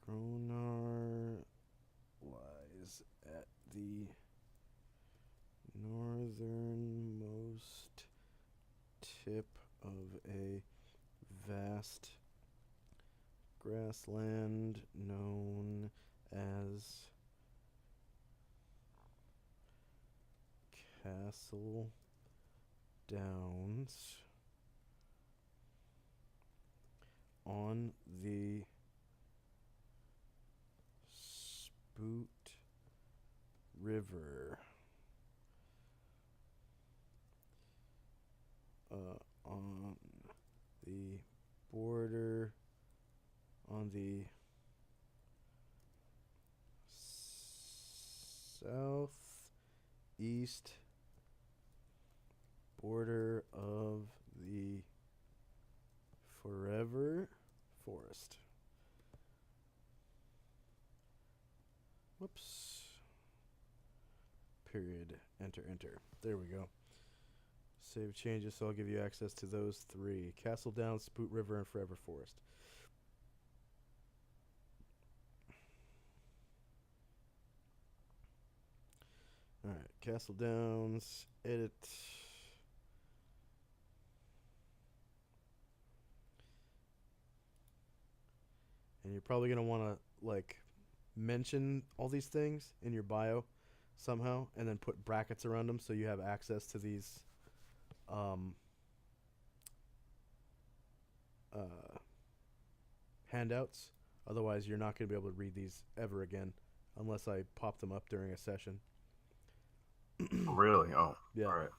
Gronar lies at the northernmost tip of a vast grassland known as Castle Downs on the Spoot River. On the border, on the southeast border of the Forever Forest. Whoops. Period. Enter, enter. There we go. Save changes, so I'll give you access to those three. Castle Downs, Spoot River, and Forever Forest. Alright, Castle Downs, edit. And you're probably going to want to, mention all these things in your bio somehow, and then put brackets around them so you have access to these handouts. Otherwise, you're not going to be able to read these ever again unless I pop them up during a session. Really? Oh, yeah. All right.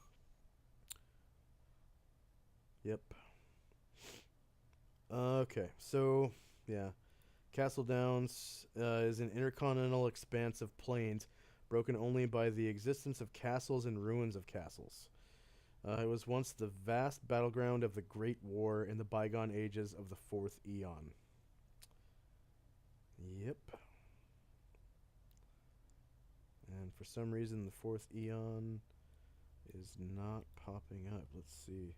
Yep. Okay, so, yeah. Castle Downs is an intercontinental expanse of plains broken only by the existence of castles and ruins of castles. It was once the vast battleground of the Great War in the bygone ages of the Fourth Eon. Yep. And for some reason, the Fourth Eon is not popping up. Let's see.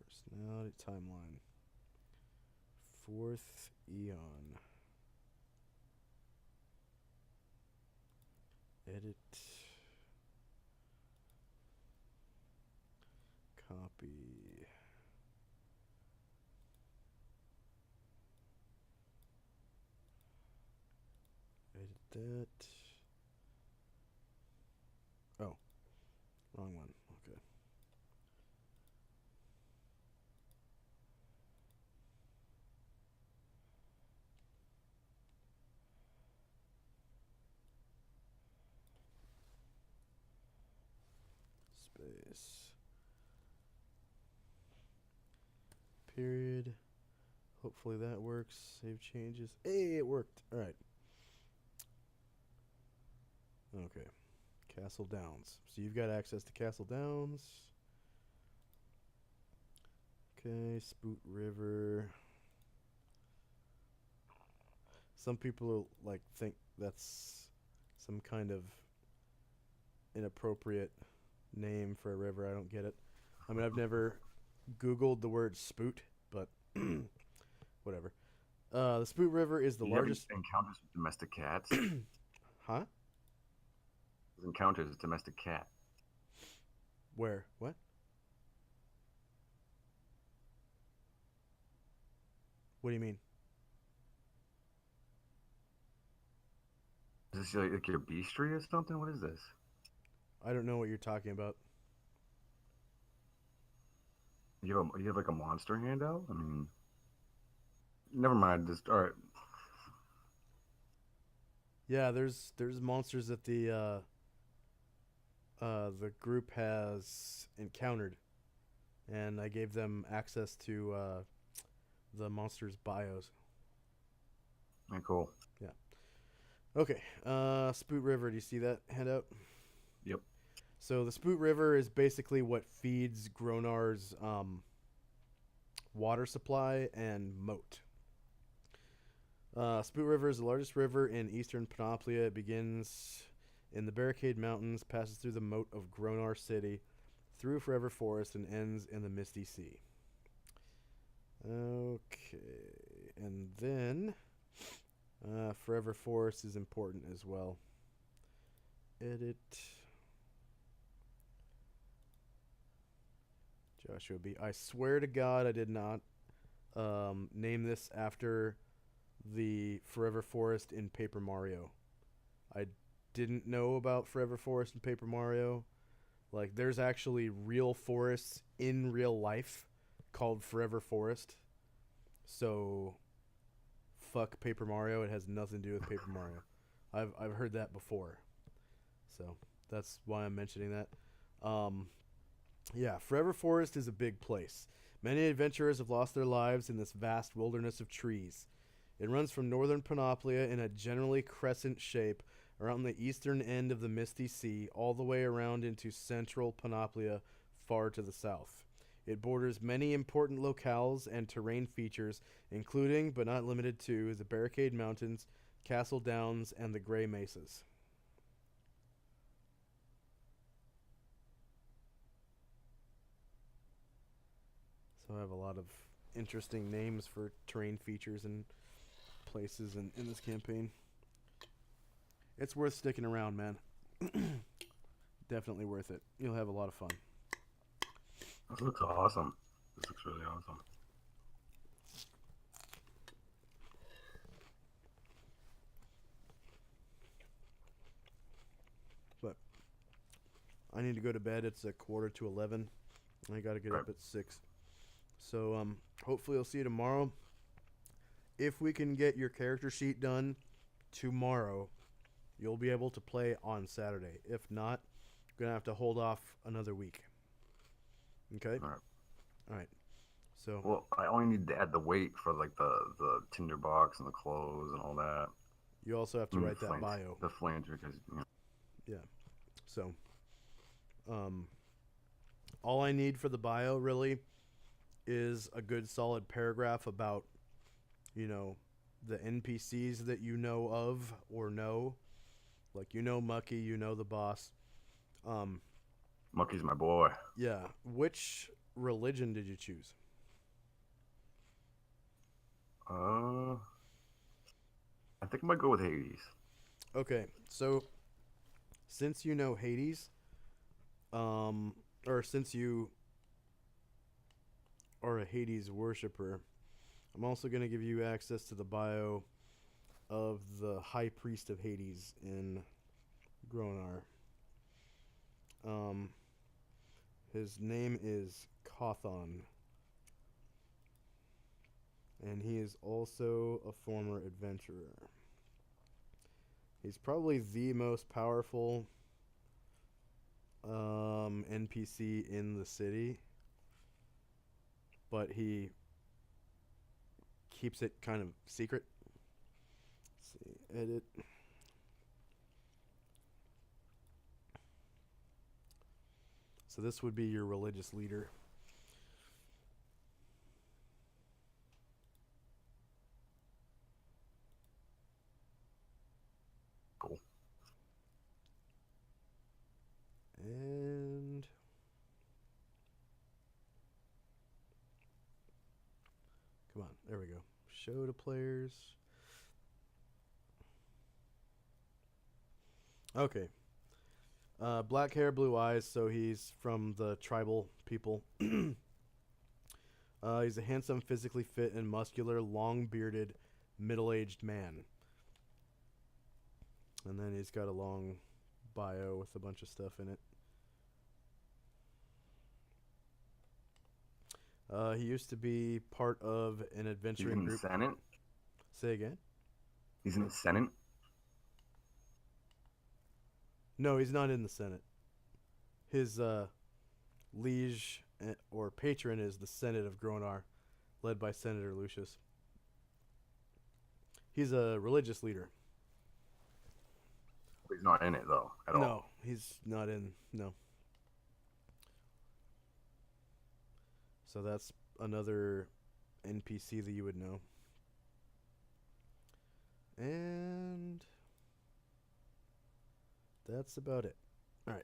Personality timeline. Fourth Eon. Edit. Copy. Edit that. Oh, wrong one. Okay. Space. Period. Hopefully that works. Save changes. Hey, it worked. All right. Okay. Castle Downs. So you've got access to Castle Downs. Okay, Spoot River. Some people like think that's some kind of inappropriate name for a river. I don't get it. I mean, I've never Googled the word spoot, but whatever. The Spoot River is the Do you have any largest. encounters with domestic cats? Huh? Encounters with domestic cat. Where? What? What do you mean? Is this like your bestiary or something? What is this? I don't know what you're talking about. You have like a monster handout? I mean, never mind. Just all right. Yeah, there's monsters that the group has encountered, and I gave them access to the monsters' bios. Cool. Yeah. Okay. Spoot River. Do you see that handout? Yep. So the Spoot River is basically what feeds Gronar's water supply and moat. Spoot River is the largest river in eastern Panoplia. It begins in the Barricade Mountains, passes through the moat of Gronar City, through Forever Forest, and ends in the Misty Sea. Okay, and then Forever Forest is important as well. Edit. Joshua B. I swear to God I did not name this after the Forever Forest in Paper Mario. I didn't know about Forever Forest in Paper Mario. Like, there's actually real forests in real life called Forever Forest. So, fuck Paper Mario. It has nothing to do with Paper Mario. I've heard that before. So, that's why I'm mentioning that. Yeah, Forever Forest is a big place. Many adventurers have lost their lives in this vast wilderness of trees. It runs from northern Panoplia in a generally crescent shape around the eastern end of the Misty Sea, all the way around into central Panoplia, far to the south. It borders many important locales and terrain features, including, but not limited to, the Barricade Mountains, Castle Downs, and the Grey Mesas. So I have a lot of interesting names for terrain features and places in this campaign. It's worth sticking around, man. Definitely worth it. You'll have a lot of fun. This looks awesome. This looks really awesome. But I need to go to bed. It's a 10:45. I got to get Right. up at 6. So hopefully I'll see you tomorrow. If we can get your character sheet done tomorrow, you'll be able to play on Saturday. If not, gonna have to hold off another week. Okay? All right. All right. So Well, I only need to add the weight for like the tinder box and the clothes and all that. you also have to write that bio. The flanger, because Yeah. So all I need for the bio really is a good solid paragraph about, you know, the NPCs that you know of or know. Like, you know Mucky, you know the boss. Mucky's my boy. Yeah. Which religion did you choose? I think I might go with Hades. Okay. So since you know Hades, or since you are a Hades worshiper. I'm also going to give you access to the bio of the High Priest of Hades in Gronar. Um, his name is Kothon, and he is also a former adventurer. He's probably the most powerful NPC in the city, but he keeps it kind of secret. Let's see, edit. So this would be your religious leader. Cool. And come on, there we go. Show to players. Okay. Black hair, blue eyes, so he's from the tribal people. He's a handsome, physically fit, and muscular, long-bearded, middle-aged man. And then he's got a long bio with a bunch of stuff in it. He used to be part of an adventuring He's in group. the Senate? Say again? He's in the Senate? No, he's not in the Senate. His liege or patron is the Senate of Gronar, led by Senator Lucius. He's a religious leader. He's not in it, though, at all. No, he's not in. No. So that's another NPC that you would know. And that's about it. All right.